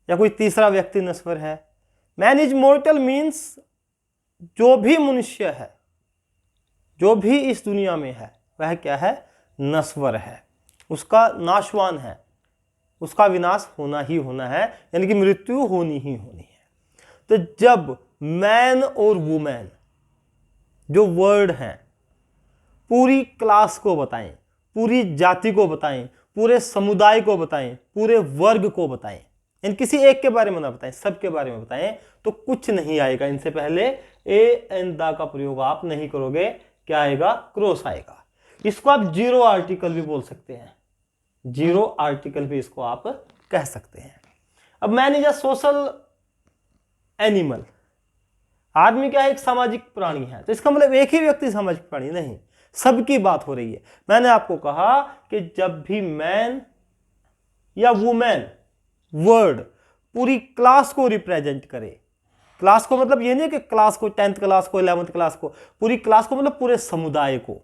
या कोई तीसरा व्यक्ति नश्वर है? मैन इज मॉर्टल मीन्स जो भी मनुष्य है, जो भी इस दुनिया में है, वह क्या है, नश्वर है, उसका नाशवान है, उसका विनाश होना ही होना है, यानी कि मृत्यु होनी ही होनी है। तो जब मैन और वुमेन जो वर्ड हैं पूरी क्लास को बताएं, पूरी जाति को बताएं, पूरे समुदाय को बताएं, पूरे वर्ग को बताएं, यानी किसी एक के बारे में ना बताएं, सबके बारे में बताएं, तो कुछ नहीं आएगा। इनसे पहले ए एन दा का प्रयोग आप नहीं करोगे, क्या आएगा, क्रॉस आएगा। इसको आप जीरो आर्टिकल भी बोल सकते हैं, जीरो आर्टिकल भी इसको आप कह सकते हैं। अब man is a social animal, आदमी क्या है, एक सामाजिक प्राणी है। तो इसका मतलब एक ही व्यक्ति सामाजिक प्राणी नहीं, सबकी बात हो रही है। मैंने आपको कहा कि जब भी मैन या वुमेन वर्ड पूरी क्लास को रिप्रेजेंट करे, क्लास को मतलब ये नहीं कि क्लास को 10th क्लास को 11th क्लास को, पूरी क्लास को मतलब पूरे समुदाय को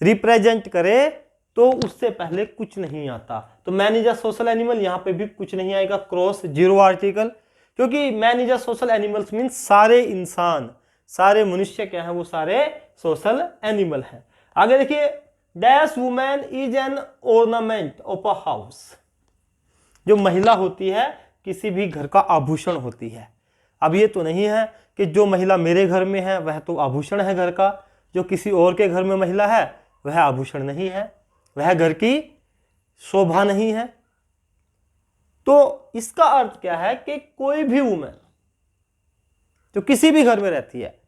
रिप्रेजेंट करे, तो उससे पहले कुछ नहीं आता। तो man is a social animal, यहां पे भी कुछ नहीं आएगा, क्रॉस, जीरो आर्टिकल, क्योंकि man is a social animals means सारे इंसान, सारे मनुष्य क्या है, वो सारे सोशल एनिमल हैं। आगे देखिए, dash women is an ornament of a house. जो महिला होती है किसी भी घर का आभूषण होती है। अब ये तो नहीं है कि जो महिला मेरे घर में है वह तो आभूषण है घर का, जो किसी और के घर में महिला है वह आभूषण नहीं है, वह घर की शोभा नहीं है। तो इसका अर्थ क्या है कि कोई भी वुमेन जो किसी भी घर में रहती है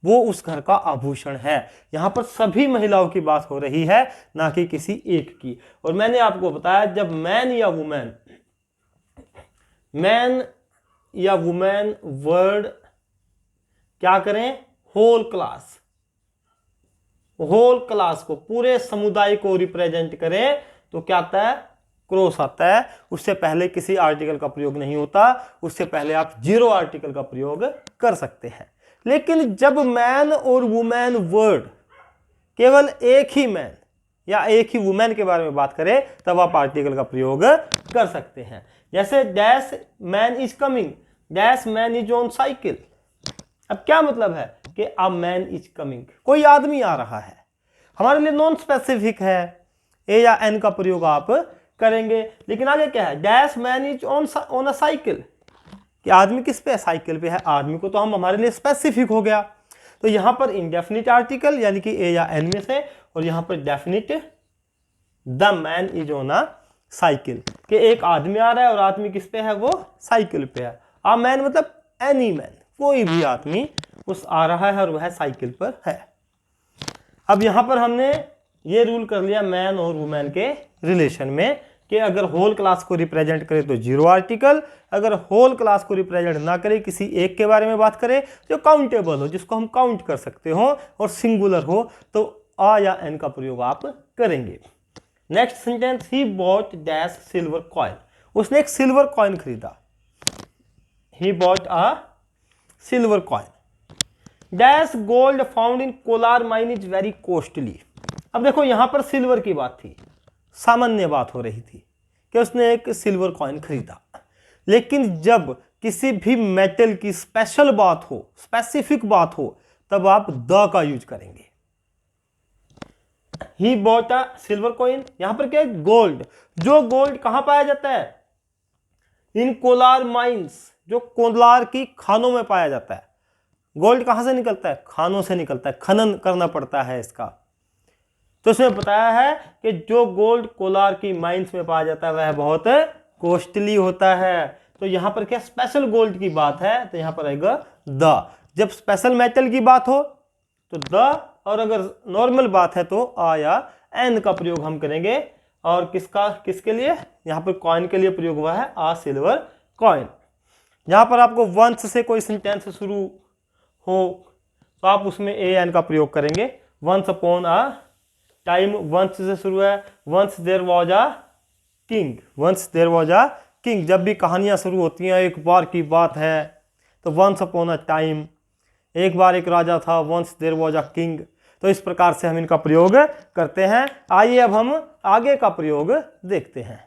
वो उस घर का आभूषण है। यहां पर सभी महिलाओं की बात हो रही है, ना कि किसी एक की। और मैंने आपको बताया जब मैन या वुमेन वर्ड क्या करें, होल क्लास को, पूरे समुदाय को रिप्रेजेंट करें, तो क्या आता है, क्रॉस आता है। उससे पहले किसी आर्टिकल का प्रयोग नहीं होता, उससे पहले आप जीरो आर्टिकल का प्रयोग कर सकते हैं। लेकिन जब मैन और वुमेन वर्ड केवल एक ही मैन या एक ही वुमेन के बारे में बात करें, तब आप आर्टिकल का प्रयोग कर सकते हैं। जैसे dash man is coming, dash man is on cycle. अब क्या मतलब है कि अ मैन इज कमिंग, कोई आदमी आ रहा है, हमारे लिए नॉन स्पेसिफिक है, ए या एन का प्रयोग आप करेंगे। लेकिन आगे क्या है, dash man is on a cycle, कि आदमी किस पे है, साइकिल पे है। आदमी को तो हम हमारे लिए स्पेसिफिक हो गया, तो यहां पर इंडेफिनिट आर्टिकल यानी कि ए या एन में से, और यहां पर definite the man is on a cycle, कि एक आदमी आ रहा है और आदमी किस पे है, वो साइकिल पे है। आ मैन मतलब एनी मैन, कोई भी आदमी उस आ रहा है और वह साइकिल पर है। अब यहां पर हमने ये रूल कर लिया मैन और वुमेन के रिलेशन में कि अगर होल क्लास को रिप्रेजेंट करे तो जीरो आर्टिकल, अगर होल क्लास को रिप्रेजेंट ना करे, किसी एक के बारे में बात करे जो काउंटेबल हो, जिसको हम काउंट कर सकते हो और सिंगुलर हो, तो आ या एन का प्रयोग आप करेंगे। Next sentence, he bought dash silver coin, उसने एक सिल्वर कॉइन खरीदा। He bought a silver coin. Dash gold found in Kolar mine is very costly. अब देखो यहां पर सिल्वर की बात थी, सामान्य बात हो रही थी कि उसने एक सिल्वर कॉइन खरीदा। लेकिन जब किसी भी मेटल की स्पेशल बात हो, स्पेसिफिक बात हो, तब आप द का यूज करेंगे। He bought a silver coin, यहां पर क्या है, गोल्ड। जो गोल्ड कहां पाया जाता है, इन कोलार माइंस, जो कोलार की खानों में पाया जाता है। गोल्ड कहां से निकलता है, खानों से निकलता है, खनन करना पड़ता है इसका। तो इसमें बताया है कि जो गोल्ड कोलार की माइंस में पाया जाता है वह बहुत कॉस्टली होता है। तो यहां पर क्या स्पेशल गोल्ड की बात है, तो यहां पर आएगा द। जब स्पेशल मेटल की बात हो तो द, और अगर नॉर्मल बात है तो आ या एन का प्रयोग हम करेंगे। और किसका, किसके लिए, यहां पर कॉइन के लिए प्रयोग हुआ है आ सिल्वर कॉइन। यहां पर आपको वंस से कोई सेंटेंस शुरू हो तो आप उसमें ए एन का प्रयोग करेंगे। Once upon a time, once से शुरू है। Once there was a king, once there was a king. जब भी कहानियां शुरू होती हैं एक बार की बात है तो वंस अपॉन अ टाइम, एक बार एक राजा था, once there was a king. तो इस प्रकार से हम इनका प्रयोग करते हैं। आइए अब हम आगे का प्रयोग देखते हैं।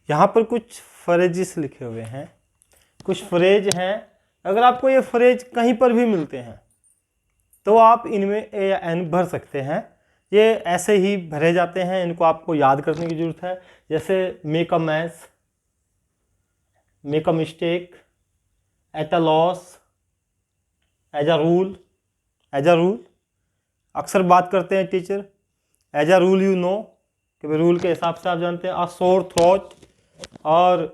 यहां पर कुछ फ्रेजेस लिखे हुए हैं, कुछ फ्रेज हैं। अगर आपको ये फ्रेज कहीं पर भी मिलते हैं तो आप इनमें ए या एन भर सकते हैं। ये ऐसे ही भरे जाते हैं, इनको आपको याद करने की जरूरत है। जैसे make a mess, make a mistake, at a loss, as a rule. As a rule अक्सर बात करते हैं teacher, as a rule you know, कि भाई रूल के हिसाब से आप जानते हैं। अ सोर थ्रोट, और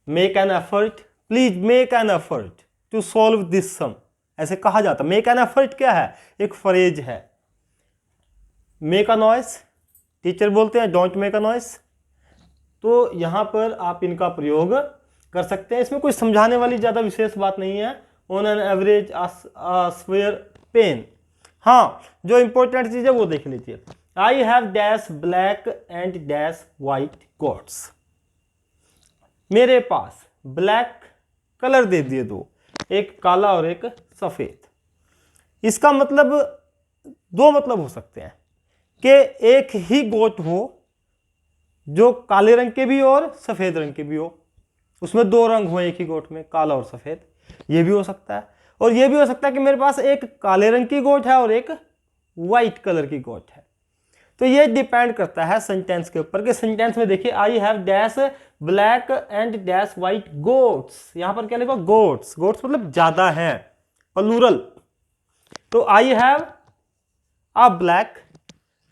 make an effort, please make an effort to solve this sum, ऐसे कहा जाता है। मेक एन एफर्ट क्या है, एक फ्रेज है। मेक अ नॉइस, टीचर बोलते हैं डोंट मेक अ नॉइस। तो यहां पर आप इनका प्रयोग कर सकते हैं। इसमें कोई समझाने वाली ज्यादा विशेष बात नहीं है। On an average square pen, हाँ जो इंपॉर्टेंट चीज है वो देख लीजिए। I have dash black and dash white goats, मेरे पास ब्लैक कलर दे दिए दो, एक काला और एक सफेद। इसका मतलब दो मतलब हो सकते हैं कि एक ही गोट हो जो काले रंग के भी और सफेद रंग के भी हो, उसमें दो रंग हो एक ही गोट में, काला और सफेद, ये भी हो सकता है। और ये भी हो सकता है कि मेरे पास एक काले रंग की गोट है और एक व्हाइट कलर की गोट है। तो ये डिपेंड करता है सेंटेंस के ऊपर, कि सेंटेंस में देखिए I have dash black and dash white goats, यहां पर क्या लिखा, गोट्स। गोट्स मतलब ज्यादा है, प्लूरल। तो आई have a black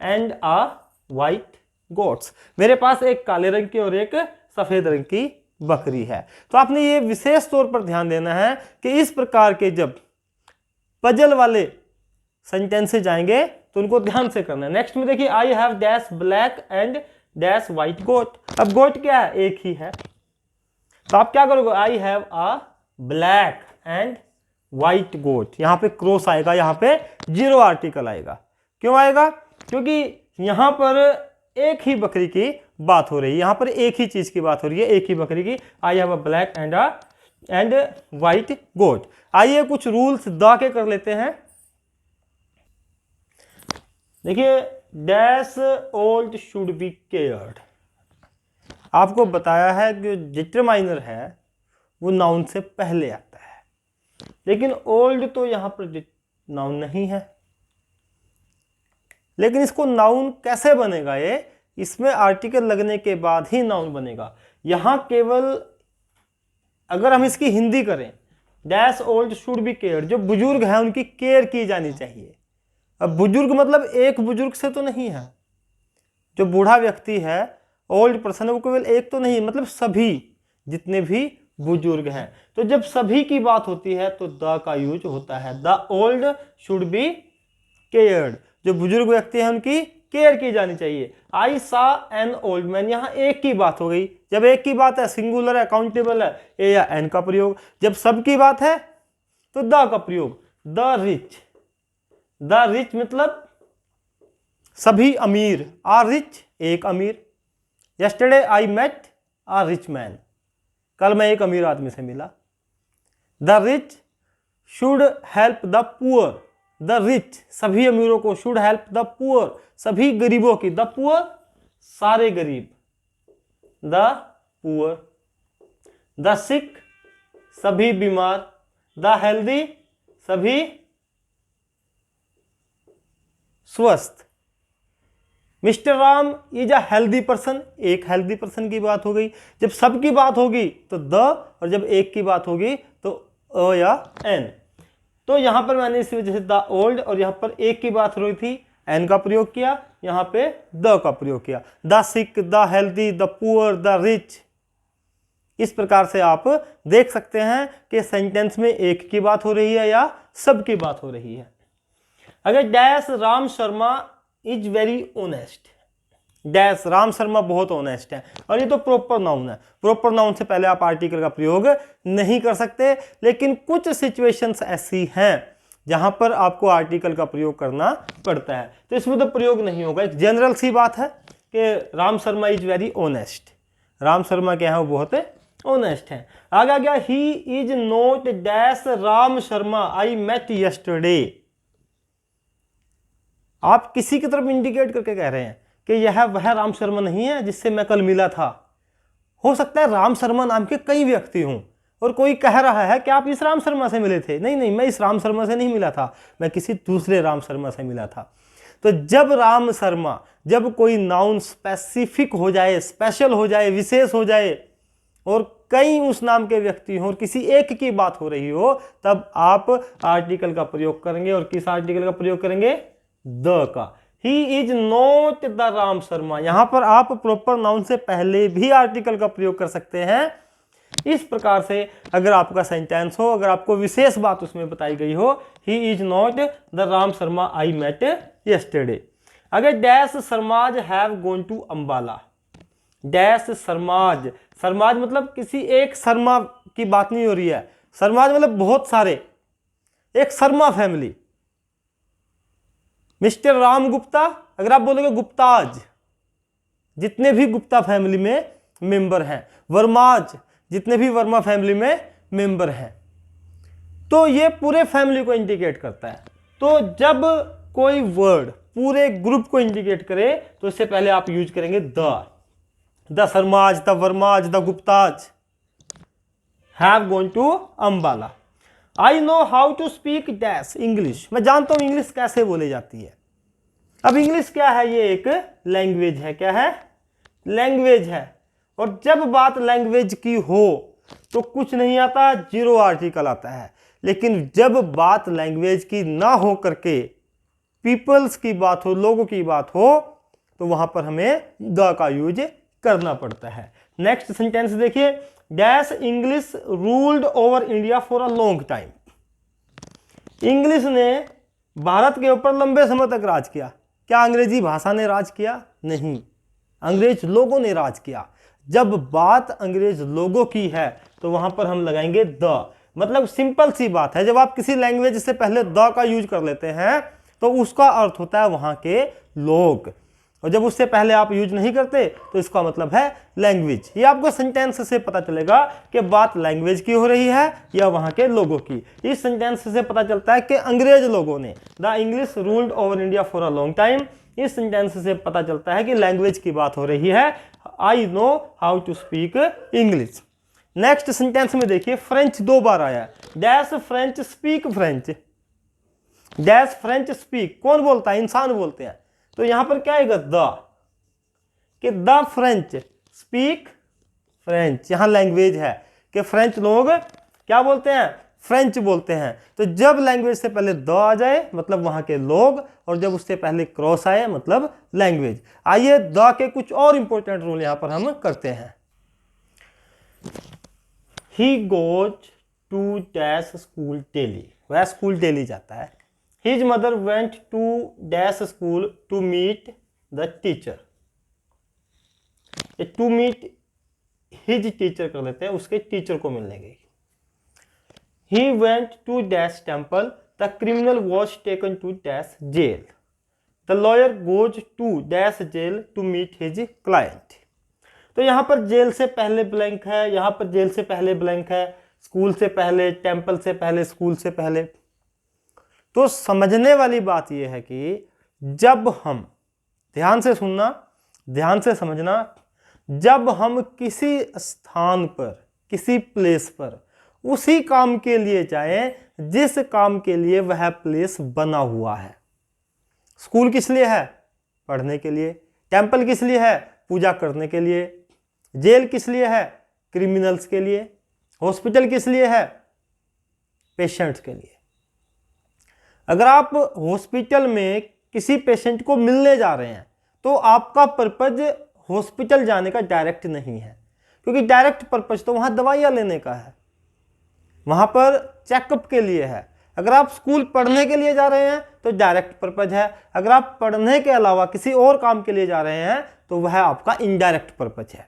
and a white goats, मेरे पास एक काले रंग की और एक सफेद रंग की बकरी है। तो आपने ये विशेष तौर पर ध्यान देना है कि इस प्रकार के जब पजल वाले सेंटेंसेज आएंगे तो उनको ध्यान से करना है। नेक्स्ट में देखिए I have dash black and dash white goat. अब गोट क्या है, एक ही है, तो आप क्या करोगे, I have a black and white goat, यहां पे क्रॉस आएगा, यहां पे जीरो आर्टिकल आएगा। क्यों आएगा, क्योंकि यहां पर एक ही बकरी की बात हो रही है, यहां पर एक ही चीज की बात हो रही है, एक ही बकरी की। I have a black and white goat. आइए कुछ रूल्स द के कर लेते हैं। देखिए dash old should be cared, आपको बताया है कि डिटरमाइनर है वो नाउन से पहले आता है, लेकिन ओल्ड तो यहां पर नाउन नहीं है। लेकिन इसको नाउन कैसे बनेगा, ये इसमें आर्टिकल लगने के बाद ही नाउन बनेगा। यहां केवल अगर हम इसकी हिंदी करें, dash old should B care, जो बुजुर्ग हैं उनकी केयर की जानी चाहिए। अब बुजुर्ग मतलब एक बुजुर्ग से तो नहीं है, जो बूढ़ा व्यक्ति है, ओल्ड पर्सन है, वो केवल एक तो नहीं, मतलब सभी जितने भी बुजुर्ग हैं। तो जब सभी की बात होती है तो द का यूज होता है, the old should be cared, जो बुजुर्ग व्यक्ति हैं उनकी केयर की जानी चाहिए। आई सा एन ओल्ड मैन, यहां एक की बात हो गई। जब एक की बात है, सिंगुलर है, काउंटेबल है, ए या एन का प्रयोग। जब सब की बात है तो द का प्रयोग। द रिच, द रिच मतलब सभी अमीर, आर रिच एक अमीर। Yesterday I met a rich man, कल मैं एक अमीर आदमी से मिला। The rich should help the poor, the rich सभी अमीरों को, शुड हेल्प द पुअर सभी गरीबों की, द पुअर सारे गरीब, द पुअर। द सिक सभी बीमार, द हेल्दी सभी स्वस्थ। Mister Ram is a healthy person, एक हेल्दी पर्सन की बात हो गई। जब सब की बात होगी तो द, और जब एक की बात होगी तो अ या एन। तो यहां पर मैंने इसी वजह से द ओल्ड, और यहां पर एक की बात हो रही थी, एन का प्रयोग किया, यहां पे द का प्रयोग किया। The sick, the healthy, the poor, the rich. इस प्रकार से आप देख सकते हैं कि सेंटेंस में एक की बात हो रही है या सब की बात हो रही है। अगर dash Ram Sharma is very honest, dash Ram Sharma बहुत ऑनेस्ट है, और ये तो प्रॉपर नाउन है। प्रॉपर नाउन से पहले आप आर्टिकल का प्रयोग नहीं कर सकते, लेकिन कुछ सिचुएशंस ऐसी हैं जहां पर आपको आर्टिकल का प्रयोग करना पड़ता है, तो इसमें तो प्रयोग नहीं होगा। एक जनरल सी बात है कि Ram Sharma is very honest, Ram Sharma क्या है वो बहुत ऑनेस्ट है। आगे आ गया, he is not dash Ram Sharma I met yesterday. आप किसी की तरफ इंडिकेट करके कह रहे हैं कि यह वह राम शर्मा नहीं है जिससे मैं कल मिला था। हो सकता है राम शर्मा नाम के कई व्यक्ति हों, और कोई कह रहा है कि आप इस राम शर्मा से मिले थे। नहीं नहीं, मैं इस राम शर्मा से नहीं मिला था, मैं किसी दूसरे राम शर्मा से मिला था। तो जब राम शर्मा, जब कोई नाउन स्पेसिफिक हो जाए, स्पेशल हो जाए, विशेष हो जाए, और कई उस नाम के व्यक्ति हों और किसी एक की बात हो रही हो, तब आप आर्टिकल का प्रयोग करेंगे। और किस आर्टिकल का प्रयोग करेंगे? द का। ही is not the Ram Sharma, यहां पर आप प्रॉपर नाउन से पहले भी आर्टिकल का प्रयोग कर सकते हैं। इस प्रकार से अगर आपका सेंटेंस हो, अगर आपको विशेष बात उसमें बताई गई हो, he is not the Ram Sharma I met yesterday. अगर dash Sharmas have gone to Ambala, dash Sharmas, Sharmas मतलब किसी एक शर्मा की बात नहीं हो रही है, शर्माज मतलब बहुत सारे, एक शर्मा फैमिली। मिस्टर राम गुप्ता, अगर आप बोलोगे गुप्ताज, जितने भी गुप्ता फैमिली में मेंबर हैं। वर्माज, जितने भी वर्मा फैमिली में मेंबर हैं। तो ये पूरे फैमिली को इंडिकेट करता है। तो जब कोई वर्ड पूरे ग्रुप को इंडिकेट करे तो इससे पहले आप यूज करेंगे the Sharmas, the Vermas, the Guptas have gone to Ambala. I know how to speak dash English, मैं जानता हूं इंग्लिश कैसे बोली जाती है। अब इंग्लिश क्या है? ये एक लैंग्वेज है। क्या है? लैंग्वेज है। और जब बात लैंग्वेज की हो तो कुछ नहीं आता, जीरो आर्टिकल आता है। लेकिन जब बात लैंग्वेज की ना हो करके पीपल्स की बात हो, लोगों की बात हो, तो वहां पर हमें द का यूज करना पड़ता है। नेक्स्ट सेंटेंस देखिए, dash English ruled over India for a long time. English ने भारत के ऊपर लंबे समय तक राज किया। क्या अंग्रेजी भाषा ने राज किया? नहीं, अंग्रेज लोगों ने राज किया। जब बात अंग्रेज लोगों की है तो वहां पर हम लगाएंगे द। मतलब सिंपल सी बात है, जब आप किसी लैंग्वेज से पहले द का यूज कर लेते हैं तो उसका अर्थ होता है वहां के लोग, और जब उससे पहले आप यूज नहीं करते तो इसका मतलब है लैंग्वेज। ये आपको सेंटेंस से पता चलेगा कि बात लैंग्वेज की हो रही है या वहां के लोगों की। इस सेंटेंस से पता चलता है कि अंग्रेज लोगों ने, the English ruled over India for a long time. इस सेंटेंस से पता चलता है कि लैंग्वेज की बात हो रही है। I know how to speak English. Next sentence में देखिए, फ्रेंच दो बार आया। Dash French speak French, dash French speak, कौन बोलता है? इंसान बोलते हैं। तो यहां पर क्या आएगा द, कि द फ्रेंच स्पीक फ्रेंच, यहां लैंग्वेज है कि फ्रेंच लोग क्या बोलते हैं, फ्रेंच बोलते हैं। तो जब लैंग्वेज से पहले द आ जाए मतलब वहां के लोग, और जब उससे पहले क्रॉस आए मतलब लैंग्वेज। आइए द के कुछ और इंपॉर्टेंट रूल यहां पर हम करते हैं। He goes to dash school daily, वह स्कूल डेली जाता है। His mother went to dash school to meet the teacher, to meet his teacher कर लेते हैं, उसके टीचर को मिलने गई। He went to dash temple, the criminal was taken to dash jail, the lawyer goes to dash jail to meet his client। तो यहां पर जेल से पहले ब्लैंक है, यहां पर जेल से पहले ब्लैंक है, स्कूल से पहले, टेम्पल से पहले, स्कूल से पहले। तो समझने वाली बात यह है कि जब हम, ध्यान से सुनना, ध्यान से समझना, जब हम किसी स्थान पर, किसी प्लेस पर उसी काम के लिए जाएं जिस काम के लिए वह प्लेस बना हुआ है। स्कूल किस लिए है, पढ़ने के लिए। टेंपल किस लिए है, पूजा करने के लिए। जेल किस लिए है, क्रिमिनल्स के लिए। हॉस्पिटल किस लिए है, पेशेंट्स के लिए। अगर आप हॉस्पिटल में किसी पेशेंट को मिलने जा रहे हैं तो आपका पर्पज हॉस्पिटल जाने का डायरेक्ट नहीं है, क्योंकि डायरेक्ट पर्पज तो वहां दवाइयां लेने का है, वहां पर चेकअप के लिए है। अगर आप स्कूल पढ़ने के लिए जा रहे हैं तो डायरेक्ट पर्पज है, अगर आप पढ़ने के अलावा किसी और काम के लिए जा रहे हैं तो वह आपका इनडायरेक्ट पर्पज है।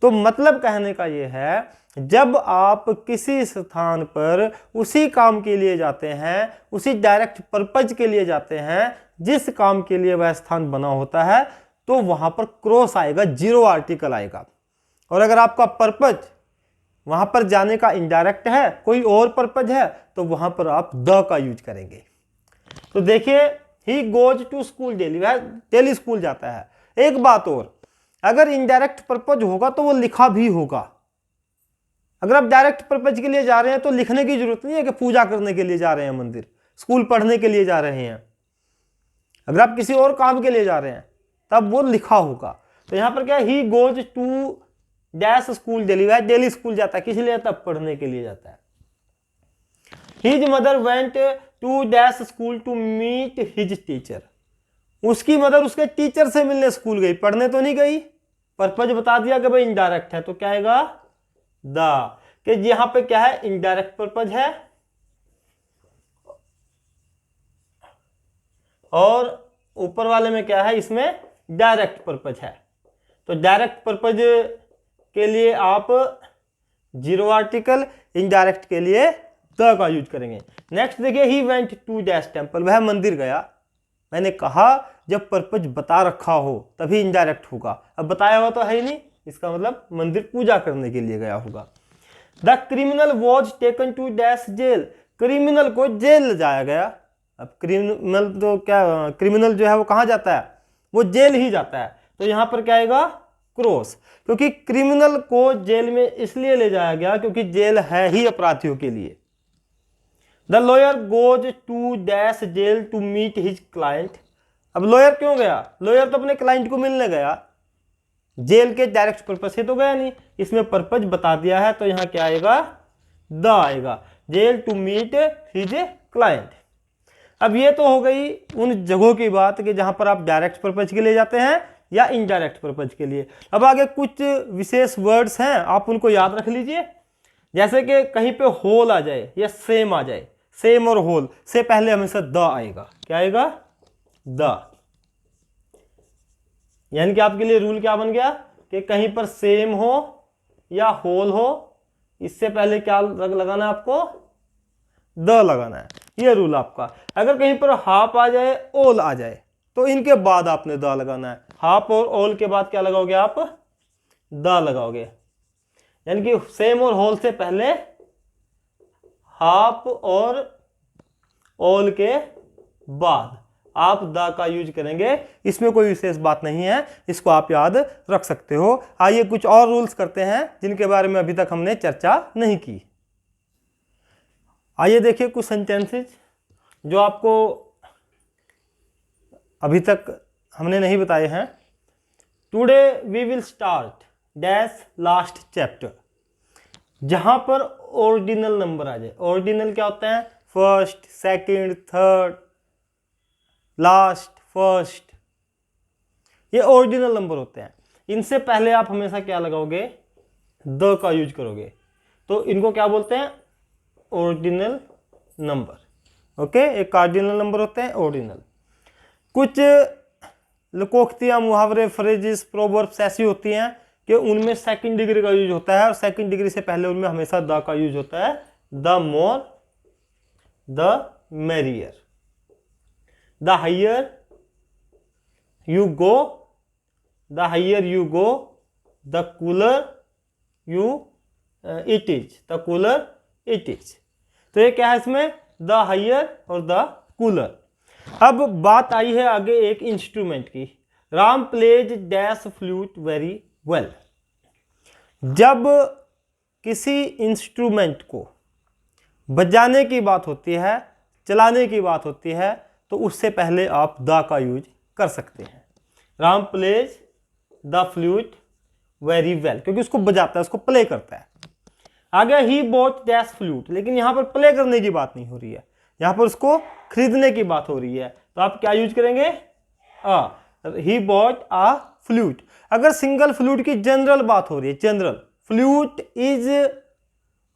तो मतलब कहने का यह है, जब आप किसी स्थान पर उसी काम के लिए जाते हैं, उसी डायरेक्ट पर्पज के लिए जाते हैं जिस काम के लिए वह स्थान बना होता है, तो वहां पर क्रॉस आएगा, जीरो आर्टिकल आएगा। और अगर आपका पर्पज वहां पर जाने का इनडायरेक्ट है, कोई और पर्पज है, तो वहां पर आप द का यूज करेंगे। तो देखिए, he goes to school daily, वह डेली स्कूल जाता है। एक बात और, अगर इनडायरेक्ट पर्पज होगा तो वो लिखा भी होगा। अगर आप डायरेक्ट पर्पज के लिए जा रहे हैं तो लिखने की जरूरत नहीं है कि पूजा करने के लिए जा रहे हैं मंदिर, स्कूल पढ़ने के लिए जा रहे हैं। अगर आप किसी और काम के लिए जा रहे हैं तब वो लिखा होगा। तो यहां पर क्या, he goes to dash school daily, वह डेली स्कूल जाता है, किस लिए जाता है, पढ़ने के लिए जाता है। His mother went to dash school to meet his teacher, उसकी मदर उसके टीचर से मिलने स्कूल गई, पढ़ने तो नहीं गई। पर्पज बता दिया कि भाई इनडायरेक्ट है, तो क्या आएगा द, कि यहां पे क्या है, इनडायरेक्ट पर्पज है और ऊपर वाले में क्या है, इसमें डायरेक्ट पर्पज है। तो डायरेक्ट पर्पज के लिए आप जीरो आर्टिकल, इनडायरेक्ट के लिए द का यूज करेंगे। नेक्स्ट देखिए, he went to dash temple, वह मंदिर गया। मैंने कहा जब पर्पज बता रखा हो तभी इनडायरेक्ट होगा, अब बताया हुआ तो है ही नहीं, इसका मतलब मंदिर पूजा करने के लिए गया होगा। The criminal was taken to dash jail, criminal को जेल ले जाया गया। अब क्रिमिनल तो क्या, क्रिमिनल जो है वो कहां जाता है, वो जेल ही जाता है। तो यहां पर क्या आएगा, क्रॉस, क्योंकि क्रिमिनल को जेल में इसलिए ले जाया गया क्योंकि जेल है ही अपराधियों के लिए। The lawyer goes to dash jail to meet his client, अब लॉयर क्यों गया, लॉयर तो अपने क्लाइंट को मिलने गया, जेल के डायरेक्ट पर्पज से तो गया नहीं, इसमें पर्पज बता दिया है, तो यहां क्या आएगा, द आएगा, jail to meet his client. अब ये तो हो गई उन जगहों की बात कि जहां पर आप डायरेक्ट पर्पज के लिए जाते हैं या इनडायरेक्ट पर्पज के लिए। अब आगे कुछ विशेष वर्ड्स हैं, आप उनको याद रख लीजिए। जैसे कि कहीं पे होल आ जाए या सेम आ जाए, सेम और होल से पहले हमेशा द आएगा, क्या आएगा, द। यानी कि आपके लिए रूल क्या बन गया कि कहीं पर सेम हो या होल हो, इससे पहले क्या लगाना है आपको, द लगाना है, ये रूल आपका। अगर कहीं पर हाफ आ जाए, ऑल आ जाए, तो इनके बाद आपने द लगाना है। हाफ और ऑल के बाद क्या लगाओगे आप, द लगाओगे। यानी कि सेम और होल से पहले हाफ और ऑल के बाद आप द का यूज करेंगे, इसमें कोई विशेष बात नहीं है, इसको आप याद रख सकते हो। आइए कुछ और रूल्स करते हैं जिनके बारे में अभी तक हमने चर्चा नहीं की। आइए देखिए कुछ सेंटेंसेस जो आपको अभी तक हमने नहीं बताए हैं। Today we will start dash last chapter, जहां पर ऑर्डिनल नंबर आ जाए। ऑर्डिनल क्या होता है? First, second, third, last, first, ये ऑर्डिनल नंबर होते हैं। इनसे पहले आप हमेशा क्या लगाओगे? द का यूज करोगे, तो इनको क्या बोलते हैं? Ordinal number. ओके, एक कार्डिनल नंबर होते हैं, ऑर्डिनल। कुछ लोकोक्तियां, मुहावरे, फ्रेजेस, प्रोवर्ब्स ऐसी होती हैं कि उनमें सेकंड डिग्री का यूज होता है, और सेकंड डिग्री से पहले उनमें हमेशा द का यूज होता है। The more the merrier, the higher you go, the higher you go, the cooler you it is, the cooler it is. तो ये क्या है इसमें? द हाइयर और द कूलर। अब बात आई है आगे एक इंस्ट्रूमेंट की। Ram plays dash flute very well. जब किसी इंस्ट्रूमेंट को बजाने की बात होती है, चलाने की बात होती है, तो उससे पहले आप द का यूज कर सकते हैं। Ram plays the flute very well, क्योंकि उसको बजाता है, उसको प्ले करता है। आगे ही बॉट डैश फ्लूट, लेकिन यहां पर प्ले करने की बात नहीं हो रही है, यहां पर उसको खरीदने की बात हो रही है। तो आप क्या यूज करेंगे? He bought a flute. अगर सिंगल फ्लूट की जनरल बात हो रही है, general flute is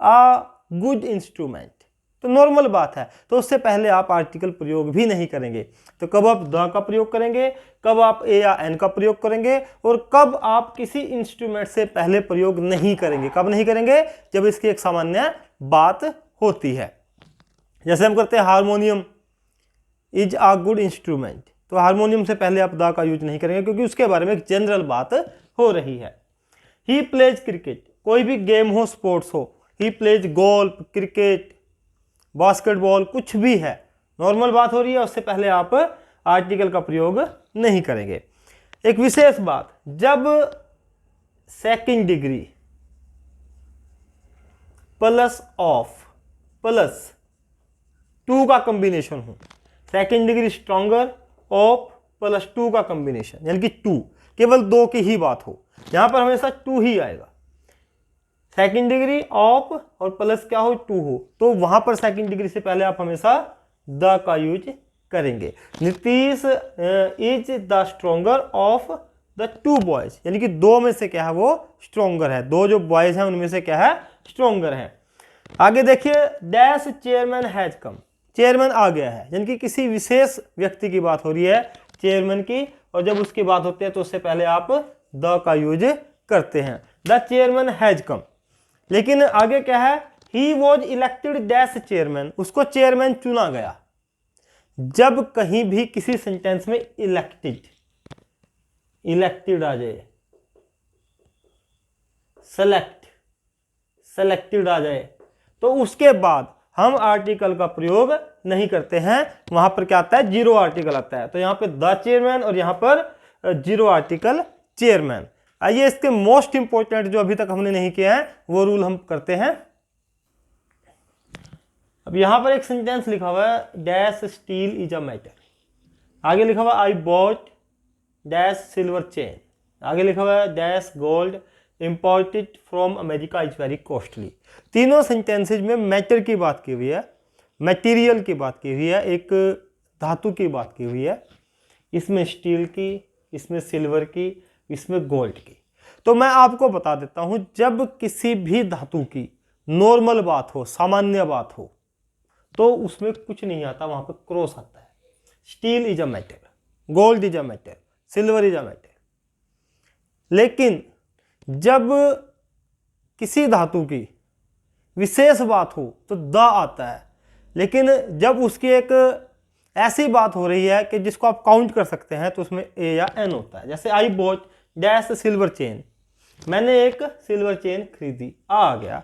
a good instrument, तो नॉर्मल बात है, तो उससे पहले आप आर्टिकल प्रयोग भी नहीं करेंगे। तो कब आप द का प्रयोग करेंगे, कब आप ए या एन का प्रयोग करेंगे, और कब आप किसी इंस्ट्रूमेंट से पहले प्रयोग नहीं करेंगे। कब नहीं करेंगे? जब इसकी एक सामान्य बात होती है। जैसे हम करते हैं harmonium is a good instrument, तो हारमोनियम से पहले आप द का यूज नहीं करेंगे, क्योंकि उसके बारे में एक जनरल बात हो रही है। ही प्लेज क्रिकेट, कोई भी गेम हो, स्पोर्ट्स हो, he plays golf, cricket, basketball, कुछ भी है, नॉर्मल बात हो रही है, उससे पहले आप आर्टिकल का प्रयोग नहीं करेंगे। एक विशेष बात, जब second degree plus of plus two का कॉम्बिनेशन हो, second degree stronger of plus two का कॉम्बिनेशन, यानी कि टू, केवल दो की ही बात हो, यहां पर हमेशा टू ही आएगा। सेकंड डिग्री ऑफ और प्लस क्या हो? टू हो, तो वहां पर सेकंड डिग्री से पहले आप हमेशा द का यूज करेंगे। Nitish is the stronger of the two boys, यानी कि दो में से क्या है? वो स्ट्रॉन्गर है, दो जो बॉयज हैं उनमें से क्या है? स्ट्रॉन्गर है। आगे देखिए, dash chairman has come, chairman आ गया है, यानी कि किसी विशेष व्यक्ति की बात हो रही है, चेयरमैन की, और जब उसकी बात होती है तो उससे पहले आप द का यूज करते हैं। द चेयरमैन हैज कम। लेकिन आगे क्या है? He was elected dash chairman, उसको चेयरमैन चुना गया। जब कहीं भी किसी सेंटेंस में इलेक्टेड आ जाए, सेलेक्टेड आ जाए, तो उसके बाद हम आर्टिकल का प्रयोग नहीं करते हैं। वहां पर क्या आता है? जीरो आर्टिकल आता है। तो यहां पे द चेयरमैन और यहां पर जीरो आर्टिकल चेयरमैन। आइए इसके मोस्ट इंपोर्टेंट जो अभी तक हमने नहीं किया है वो रूल हम करते हैं। अब यहां पर एक सेंटेंस लिखा हुआ है, dash steel is a matter. आगे लिखा हुआ I bought dash silver chain. आगे लिखा हुआ है dash gold imported from America is very costly. तीनों सेंटेंसेज में मैटर की बात की हुई है, मटेरियल की बात की हुई है, एक धातु की बात की हुई है। इसमें स्टील की, इसमें सिल्वर की, इसमें गोल्ड की। तो मैं आपको बता देता हूं, जब किसी भी धातु की नॉर्मल बात हो, सामान्य बात हो, तो उसमें कुछ नहीं आता, वहां पर क्रॉस आता है। Steel is a metal, gold is a metal, silver is a metal. लेकिन जब किसी धातु की विशेष बात हो तो द आता है। लेकिन जब उसकी एक ऐसी बात हो रही है कि जिसको आप काउंट कर सकते हैं, तो उसमें ए या एन होता है। जैसे I bought dash silver chain, मैंने एक सिल्वर चेन खरीदी, आ गया।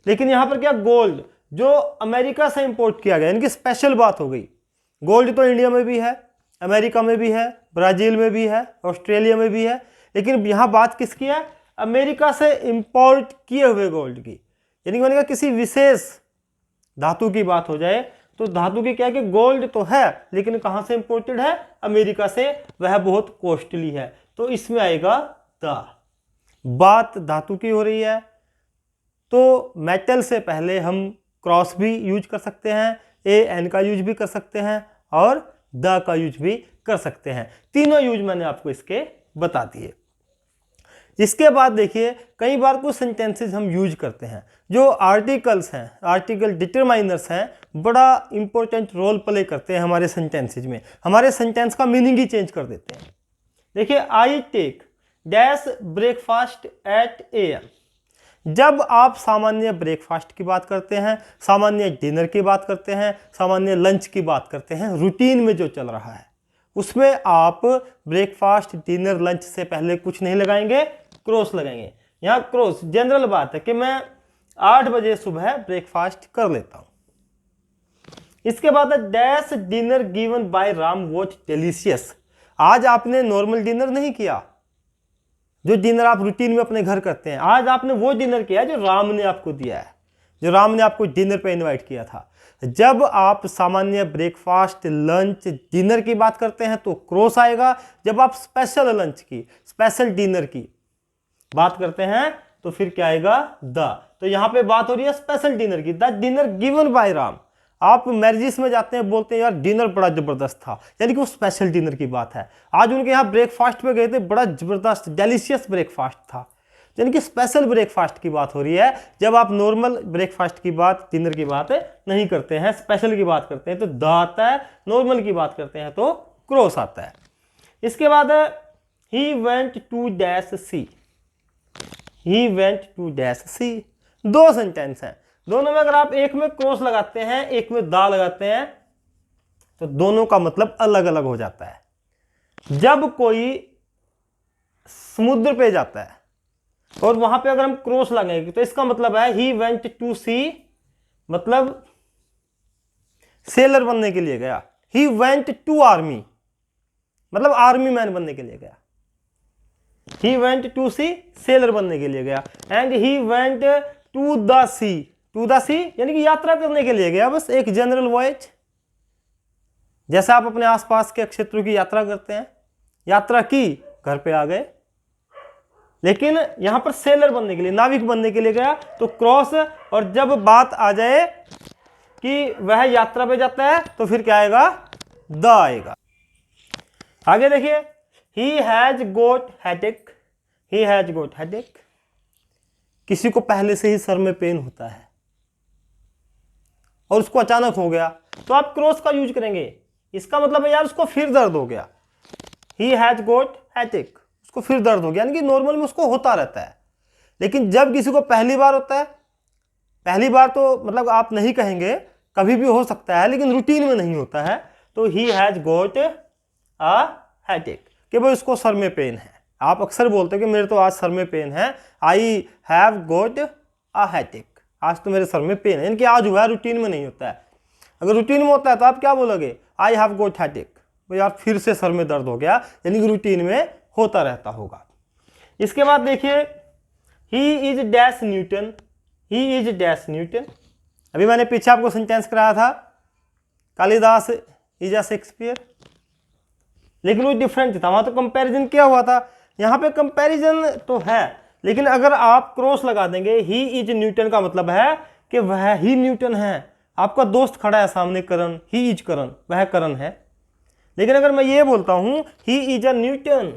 लेकिन यहां पर क्या? गोल्ड, जो अमेरिका से इंपोर्ट किया गया, इनकी स्पेशल बात हो गई। गोल्ड तो इंडिया में भी है, अमेरिका में भी है, ब्राजील में भी है, ऑस्ट्रेलिया में भी है, लेकिन यहां बात किसकी है? अमेरिका से इंपोर्ट किए हुए गोल्ड की। यानी कि मैंने कहा किसी विशेष धातु की बात हो जाए तो धातु की क्या है कि गोल्ड तो है, लेकिन कहाँ से इंपोर्टेड है? अमेरिका से, वह बहुत कॉस्टली है, तो इसमें आएगा द। बात धातु की हो रही है तो मेटल से पहले हम क्रॉस भी यूज कर सकते हैं, ए एन का यूज भी कर सकते हैं और द का यूज भी कर सकते हैं। तीनों यूज मैंने आपको इसके बता दिए। इसके बाद देखिए, कई बार कुछ सेंटेंसेस हम यूज करते हैं जो आर्टिकल्स हैं, आर्टिकल डिटरमाइनर्स हैं, बड़ा इंपॉर्टेंट रोल प्ले करते हैं हमारे सेंटेंसेज में, हमारे सेंटेंस का मीनिंग ही चेंज कर देते हैं। देखिए, I take dash breakfast at AM। जब आप सामान्य ब्रेकफास्ट की बात करते हैं, सामान्य डिनर की बात करते हैं, सामान्य लंच की बात करते हैं, रूटीन में जो चल रहा है उसमें आप ब्रेकफास्ट डिनर लंच से पहले कुछ नहीं लगाएंगे, क्रॉस लगाएंगे। यहाँ क्रॉस जनरल बात है कि मैं 8 बजे सुबह ब्रेकफास्ट कर लेता हूँ। इसके बाद dash dinner given by Ram was delicious. आज आपने नॉर्मल डिनर नहीं किया, जो डिनर आप रूटीन में अपने घर करते हैं, आज आपने वो डिनर किया जो राम ने आपको दिया है, जो राम ने आपको डिनर पे इनवाइट किया था। जब आप सामान्य ब्रेकफास्ट लंच डिनर की बात करते हैं तो क्रॉस आएगा। जब आप स्पेशल लंच की, स्पेशल डिनर की बात करते हैं तो फिर क्या आएगा? द। तो यहां पे बात हो रही है स्पेशल डिनर की, the dinner given by Ram. आप मैरिजेस में जाते हैं, बोलते हैं यार डिनर बड़ा जबरदस्त था, यानी कि वो स्पेशल डिनर की बात है। आज उनके यहाँ ब्रेकफास्ट पे गए थे, बड़ा जबरदस्त डेलिशियस ब्रेकफास्ट था, यानी कि स्पेशल ब्रेकफास्ट की बात हो रही है। जब आप नॉर्मल ब्रेकफास्ट की बात, डिनर की बात नहीं करते हैं, स्पेशल की बात करते हैं तो द आता है, नॉर्मल की बात करते हैं तो क्रॉस आता है। इसके बाद he went to dash sea. He went to dash sea, दो सेंटेंस हैं, दोनों में अगर आप एक में क्रॉस लगाते हैं, एक में दा लगाते हैं, तो दोनों का मतलब अलग अलग हो जाता है। जब कोई समुद्र पे जाता है और वहां पे अगर हम क्रॉस लगाएंगे तो इसका मतलब है ही वेंट टू सी, मतलब सेलर बनने के लिए गया। ही वेंट टू आर्मी, मतलब आर्मी मैन बनने के लिए गया। He went to sea, sailor बनने के लिए गया। And he went to the sea, to the sea यानी कि यात्रा करने के लिए गया, बस एक जनरल वॉयज। जैसे आप अपने आसपास के क्षेत्रों की यात्रा करते हैं, यात्रा की, घर पे आ गए, लेकिन यहां पर सेलर बनने के लिए, नाविक बनने के लिए गया तो क्रॉस। और जब बात आ जाए कि वह यात्रा पे जाता है तो फिर क्या आएगा? द आएगा। आगे देखिए, he has got headache. He has got headache, किसी को पहले से ही सर में पेन होता है और उसको अचानक हो गया तो आप क्रॉस का यूज करेंगे। इसका मतलब है यार उसको फिर दर्द हो गया। ही हैज गोट हेडेक, उसको फिर दर्द हो गया, यानी कि नॉर्मल में उसको होता रहता है। लेकिन जब किसी को पहली बार होता है, पहली बार तो मतलब आप नहीं कहेंगे, कभी भी हो सकता है, लेकिन रूटीन में नहीं होता है, तो ही हैज गोट अ हेडेक, कि भाई उसको सर में पेन है। आप अक्सर बोलते हैं कि मेरे तो आज सर में पेन है, I have got a headache, आज तो मेरे सर में पेन है, यानी कि आज हुआ है, रूटीन में नहीं होता है। अगर रूटीन में होता है तो आप क्या बोलोगे? आई हैव गोट हेडेक, भाई यार फिर से सर में दर्द हो गया, यानी कि रूटीन में होता रहता होगा। इसके बाद देखिए, he is dash Newton. He is dash Newton, अभी मैंने पीछे आपको सेंटेंस कराया था, कालिदास इज अ शेक्सपियर, लेकिन वो डिफरेंट था, वहां तो कंपैरिजन किया हुआ था, यहां पे कंपैरिजन तो है, लेकिन अगर आप क्रॉस लगा देंगे, ही इज न्यूटन का मतलब है कि वह ही न्यूटन है। आपका दोस्त खड़ा है सामने, करण, ही इज करण, वह करण है। लेकिन अगर मैं ये बोलता हूं ही इज अ न्यूटन,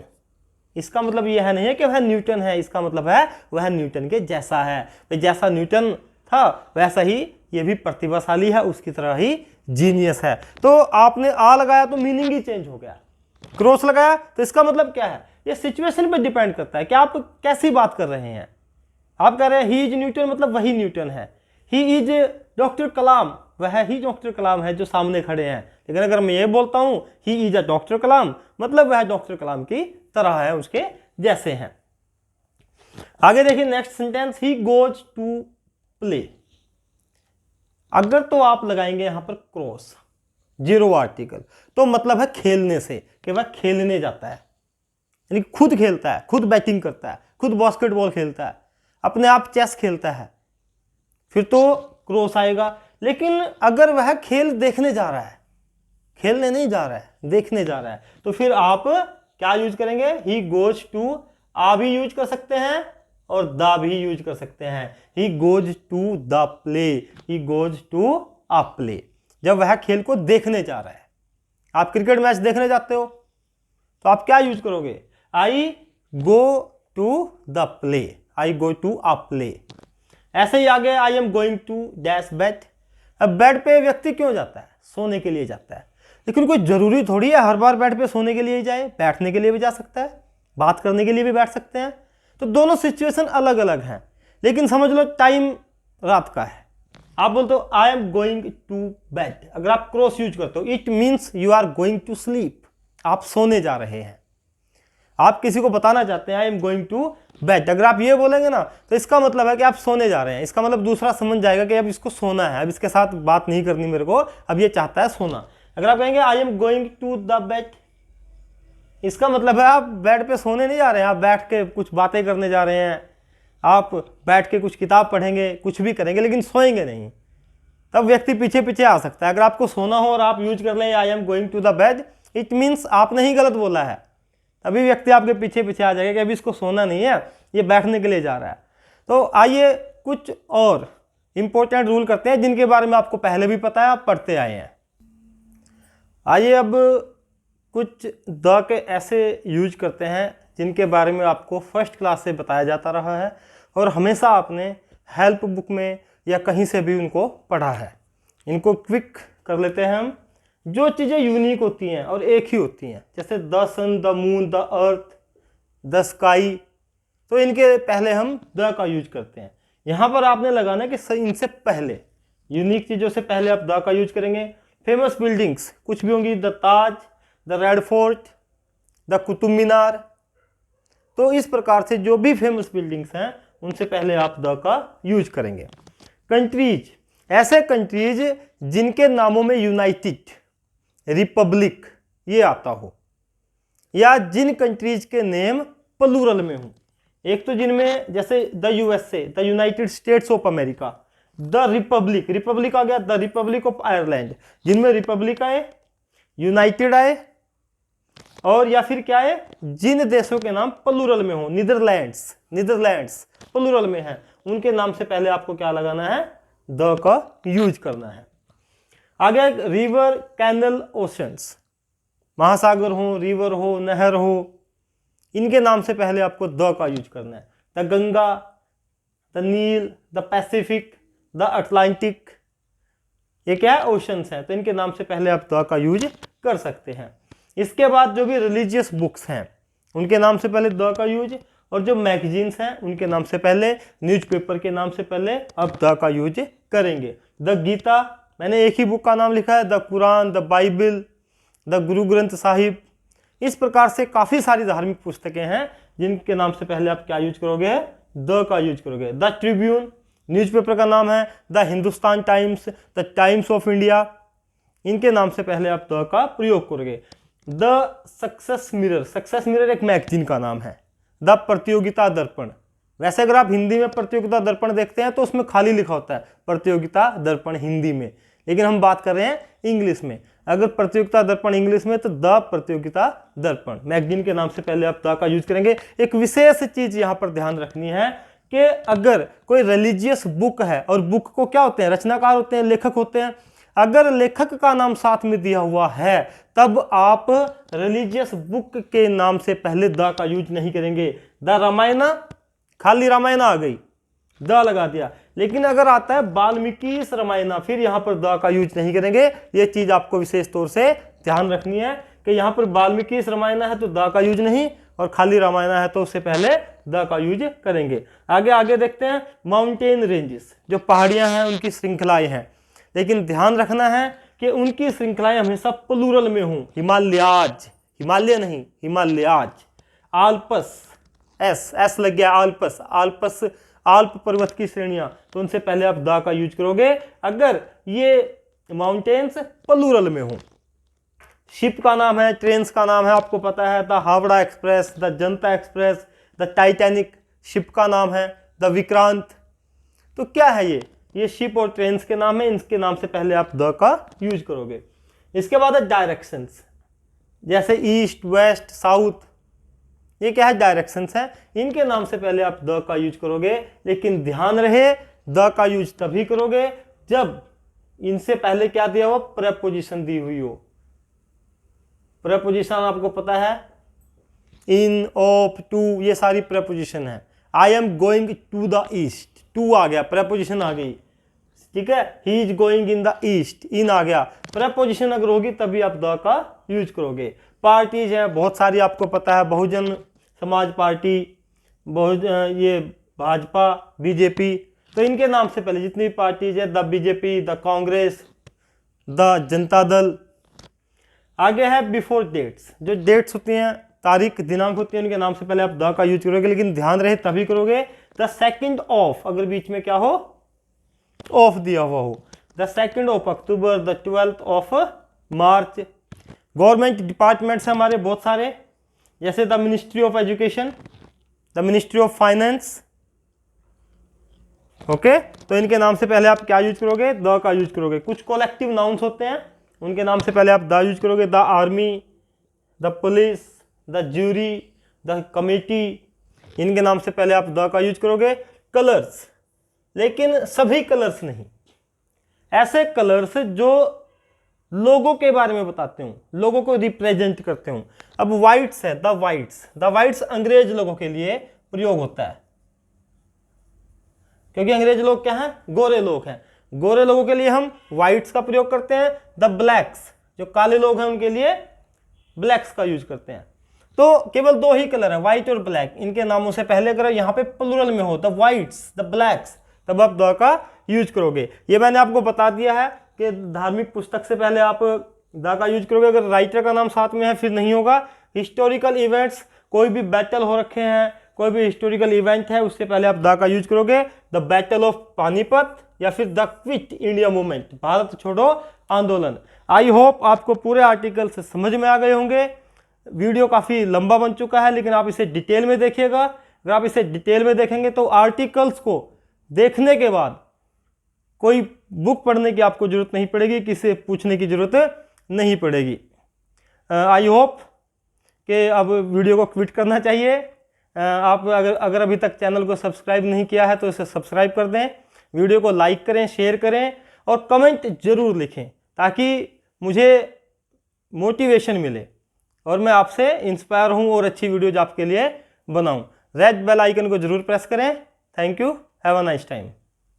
इसका मतलब यह नहीं है कि वह न्यूटन है, इसका मतलब है वह न्यूटन के जैसा है। जैसा न्यूटन था वैसा ही ये भी प्रतिभाशाली है, उसकी तरह ही जीनियस है। तो आपने आ लगाया तो मीनिंग ही चेंज हो गया, क्रॉस लगाया तो इसका मतलब क्या है? ये सिचुएशन पर डिपेंड करता है कि आप कैसी बात कर रहे हैं। आप कह रहे हैं ही इज न्यूटन, मतलब वही न्यूटन है। ही इज डॉक्टर कलाम, वह ही डॉक्टर कलाम है जो सामने खड़े हैं। लेकिन अगर मैं ये बोलता हूं ही इज अ डॉक्टर कलाम, मतलब वह डॉक्टर कलाम की तरह है, उसके जैसे हैं। आगे देखिए next sentence, he goes to play. अगर तो आप लगाएंगे यहां पर क्रॉस, जीरो आर्टिकल, तो मतलब है खेलने से, कि वह खेलने जाता है, यानी खुद खेलता है, खुद बैटिंग करता है, खुद बास्केटबॉल खेलता है, अपने आप चेस खेलता है, फिर तो क्रॉस आएगा। लेकिन अगर वह खेल देखने जा रहा है, खेलने नहीं जा रहा है, देखने जा रहा है, तो फिर आप क्या यूज करेंगे? ही गोज टू, आ भी यूज कर सकते हैं और द भी यूज कर सकते हैं। He goes to the play, he goes to a play, जब वह खेल को देखने जा रहा है। आप क्रिकेट मैच देखने जाते हो तो आप क्या यूज करोगे? I go to the play, I go to a play. ऐसे ही आगे, I am going to dash bed. अब बेड पे व्यक्ति क्यों जाता है? सोने के लिए जाता है। लेकिन कोई जरूरी थोड़ी है हर बार बेड पे सोने के लिए ही जाए, बैठने के लिए भी जा सकता है, बात करने के लिए भी बैठ सकते हैं। तो दोनों सिचुएशन अलग अलग हैं। लेकिन समझ लो टाइम रात का है, आप बोलते हो I am going to bed. अगर आप क्रॉस यूज करते हो, it means you are going to sleep, आप सोने जा रहे हैं। आप किसी को बताना चाहते हैं I am going to bed, अगर आप ये बोलेंगे ना तो इसका मतलब है कि आप सोने जा रहे हैं। इसका मतलब दूसरा समझ जाएगा कि अब इसको सोना है, अब इसके साथ बात नहीं करनी मेरे को, अब ये चाहता है सोना। अगर आप कहेंगे I am going to the bed, इसका मतलब है आप बेड पे सोने नहीं जा रहे हैं, आप बैठ के कुछ बातें करने जा रहे हैं, आप बैठ के कुछ किताब पढ़ेंगे, कुछ भी करेंगे, लेकिन सोएंगे नहीं। तब व्यक्ति पीछे पीछे आ सकता है। अगर आपको सोना हो और आप यूज कर लें I am going to the bed, it means आपने ही गलत बोला है, तभी व्यक्ति आपके पीछे पीछे आ जाएगा कि अभी इसको सोना नहीं है, ये बैठने के लिए जा रहा है। तो आइए कुछ और इंपॉर्टेंट रूल करते हैं जिनके बारे में आपको पहले भी पता है, आप पढ़ते आए हैं। आइए अब कुछ द के ऐसे यूज करते हैं जिनके बारे में आपको फर्स्ट क्लास से बताया जाता रहा है और हमेशा आपने हेल्प बुक में या कहीं से भी उनको पढ़ा है। इनको क्विक कर लेते हैं हम। जो चीज़ें यूनिक होती हैं और एक ही होती हैं, जैसे the sun, the moon, the earth, the sky, तो इनके पहले हम द का यूज करते हैं। यहाँ पर आपने लगाना कि इनसे पहले, यूनिक चीज़ों से पहले आप द का यूज करेंगे। फेमस बिल्डिंग्स कुछ भी होंगी, the Taj, the Red Fort, the Qutub Minar, तो इस प्रकार से जो भी फेमस बिल्डिंग्स हैं उनसे पहले आप द का यूज करेंगे। कंट्रीज, ऐसे कंट्रीज जिनके नामों में यूनाइटेड, रिपब्लिक ये आता हो, या जिन कंट्रीज के नेम प्लूरल में हो। एक तो जिनमें जैसे the USA, the United States of America, the Republic, Republic आ गया द रिपब्लिक ऑफ आयरलैंड, जिनमें रिपब्लिक आए, यूनाइटेड आए, और या फिर क्या है, जिन देशों के नाम प्लूरल में हो, नीदरलैंड्स, नीदरलैंड्स प्लूरल में है, उनके नाम से पहले आपको क्या लगाना है? द का यूज करना है। आगे रिवर, कैनल, ओशंस, महासागर हो, रिवर हो, नहर हो, इनके नाम से पहले आपको द का यूज करना है। The Ganga, the Nile, the Pacific, the Atlantic, ये क्या है? ओशंस है, तो इनके नाम से पहले आप द का यूज कर सकते हैं। इसके बाद जो भी रिलीजियस बुक्स हैं उनके नाम से पहले द का यूज, और जो मैगजीन्स हैं उनके नाम से पहले, न्यूज़पेपर के नाम से पहले आप द का यूज करेंगे। द गीता, मैंने एक ही बुक का नाम लिखा है, the Quran, the Bible, the Guru Granth Sahib, इस प्रकार से काफ़ी सारी धार्मिक पुस्तकें हैं जिनके नाम से पहले आप क्या यूज करोगे? द का यूज करोगे। द ट्रिब्यून, न्यूज़पेपर का नाम है, the Hindustan times, the times of India, इनके नाम से पहले आप द का प्रयोग करोगे। The success mirror, success mirror एक मैगजीन का नाम है। द प्रतियोगिता दर्पण, वैसे अगर आप हिंदी में प्रतियोगिता दर्पण देखते हैं तो उसमें खाली लिखा होता है प्रतियोगिता दर्पण हिंदी में, लेकिन हम बात कर रहे हैं इंग्लिश में। अगर प्रतियोगिता दर्पण इंग्लिश में तो द प्रतियोगिता दर्पण, मैगजीन के नाम से पहले आप द का यूज करेंगे। एक विशेष चीज यहाँ पर ध्यान रखनी है कि अगर कोई रिलीजियस बुक है, और बुक को क्या होते हैं? रचनाकार होते हैं, लेखक होते हैं। अगर लेखक का नाम साथ में दिया हुआ है तब आप रिलीजियस बुक के नाम से पहले द का यूज नहीं करेंगे। द रामायण, खाली रामायण आ गई, द लगा दिया। लेकिन अगर आता है वाल्मीकि रामायण, फिर यहां पर द का यूज नहीं करेंगे। ये चीज आपको विशेष तौर से ध्यान रखनी है कि यहां पर वाल्मीकि रामायण है तो द का यूज नहीं, और खाली रामायण है तो उससे पहले द का यूज करेंगे। आगे आगे देखते हैं माउंटेन रेंजेस, जो पहाड़ियां हैं उनकी श्रृंखलाएं हैं, लेकिन ध्यान रखना है कि उनकी श्रृंखलाएं हमेशा प्लूरल में हों। हिमालयाज, हिमालय नहीं, हिमालयाज। आल्पस, एस लग गया, आल्पस, आल्पस आल्प पर्वत की श्रेणियां, तो उनसे पहले आप द का यूज करोगे अगर ये माउंटेन्स प्लूरल में हों। शिप का नाम है, ट्रेन्स का नाम है, आपको पता है, the Howrah express, the Janata express, the Titanic ship का नाम है, द विक्रांत। तो क्या है ये? ये शिप और ट्रेन्स के नाम है, इनके नाम से पहले आप द का यूज करोगे। इसके बाद है डायरेक्शंस, जैसे ईस्ट, वेस्ट, साउथ, ये क्या है, डायरेक्शंस है, इनके नाम से पहले आप द का यूज करोगे। लेकिन ध्यान रहे द का यूज तभी करोगे जब इनसे पहले क्या दिया हुआ, प्रेपोजिशन दी हुई हो। प्रेपोजिशन आपको पता है, इन, ऑफ, टू, ये सारी प्रेपोजिशन है। I am going to the east, to आ गया, प्रेपोजिशन आ गई, ठीक है। He is going in the east, in आ गया, प्रेपोजिशन अगर होगी तभी आप द का यूज करोगे। पार्टीज हैं बहुत सारी, आपको पता है, बहुजन समाज पार्टी, ये भाजपा, बीजेपी, तो इनके नाम से पहले जितनी पार्टीज है, the BJP, the Congress, the Janata Dal. आगे है बिफोर डेट्स, जो डेट्स होती हैं, तारीख, दिनांक होती है, उनके नाम से पहले आप द का यूज करोगे, लेकिन ध्यान रहे तभी करोगे। द सेकंड ऑफ, अगर बीच में क्या हो, ऑफ दिया हुआ हो, the second of October, the 12th of March. Government departments हैं हमारे बहुत सारे, जैसे the ministry of education, the ministry of finance, okay. तो इनके नाम से पहले आप क्या यूज करोगे, द का यूज करोगे। कुछ कलेक्टिव नाउन्स होते हैं, उनके नाम से पहले आप द यूज करोगे, the army, the police, the jury, the committee, इनके नाम से पहले आप द का यूज करोगे। कलर्स, लेकिन सभी कलर्स नहीं, ऐसे कलर्स जो लोगों के बारे में बताते हूँ, लोगों को रिप्रेजेंट करते हूँ। अब वाइट्स है, द वाइट्स, द वाइट्स अंग्रेज लोगों के लिए प्रयोग होता है, क्योंकि अंग्रेज लोग क्या हैं, गोरे लोग हैं, गोरे लोगों के लिए हम वाइट्स का प्रयोग करते हैं। द ब्लैक्स, जो काले लोग हैं उनके लिए ब्लैक्स का यूज करते हैं। तो केवल दो ही कलर है, व्हाइट और ब्लैक, इनके नामों से पहले अगर यहाँ पे प्लूरल में हो, द व्हाइट्स, द ब्लैक्स, तब आप द का यूज करोगे। ये मैंने आपको बता दिया है कि धार्मिक पुस्तक से पहले आप द का यूज करोगे, अगर राइटर का नाम साथ में है फिर नहीं होगा। हिस्टोरिकल इवेंट्स, कोई भी बैटल हो रखे हैं, कोई भी हिस्टोरिकल इवेंट है, उससे पहले आप द का यूज करोगे। द बैटल ऑफ पानीपत या फिर the quit India movement, Bharat छोड़ो आंदोलन। आई होप आपको पूरे आर्टिकल से समझ में आ गए होंगे। वीडियो काफ़ी लंबा बन चुका है, लेकिन आप इसे डिटेल में देखिएगा। अगर आप इसे डिटेल में देखेंगे तो आर्टिकल्स को देखने के बाद कोई बुक पढ़ने की आपको जरूरत नहीं पड़ेगी, किसी पूछने की जरूरत नहीं पड़ेगी। आई होप कि अब वीडियो को क्विट करना चाहिए। आप अगर अभी तक चैनल को सब्सक्राइब नहीं किया है तो इसे सब्सक्राइब कर दें, वीडियो को लाइक करें, शेयर करें और कमेंट जरूर लिखें, ताकि मुझे मोटिवेशन मिले और मैं आपसे इंस्पायर हूं और अच्छी वीडियोज आपके लिए बनाऊं। रेड बेल आइकन को जरूर प्रेस करें। Thank you, have a nice time.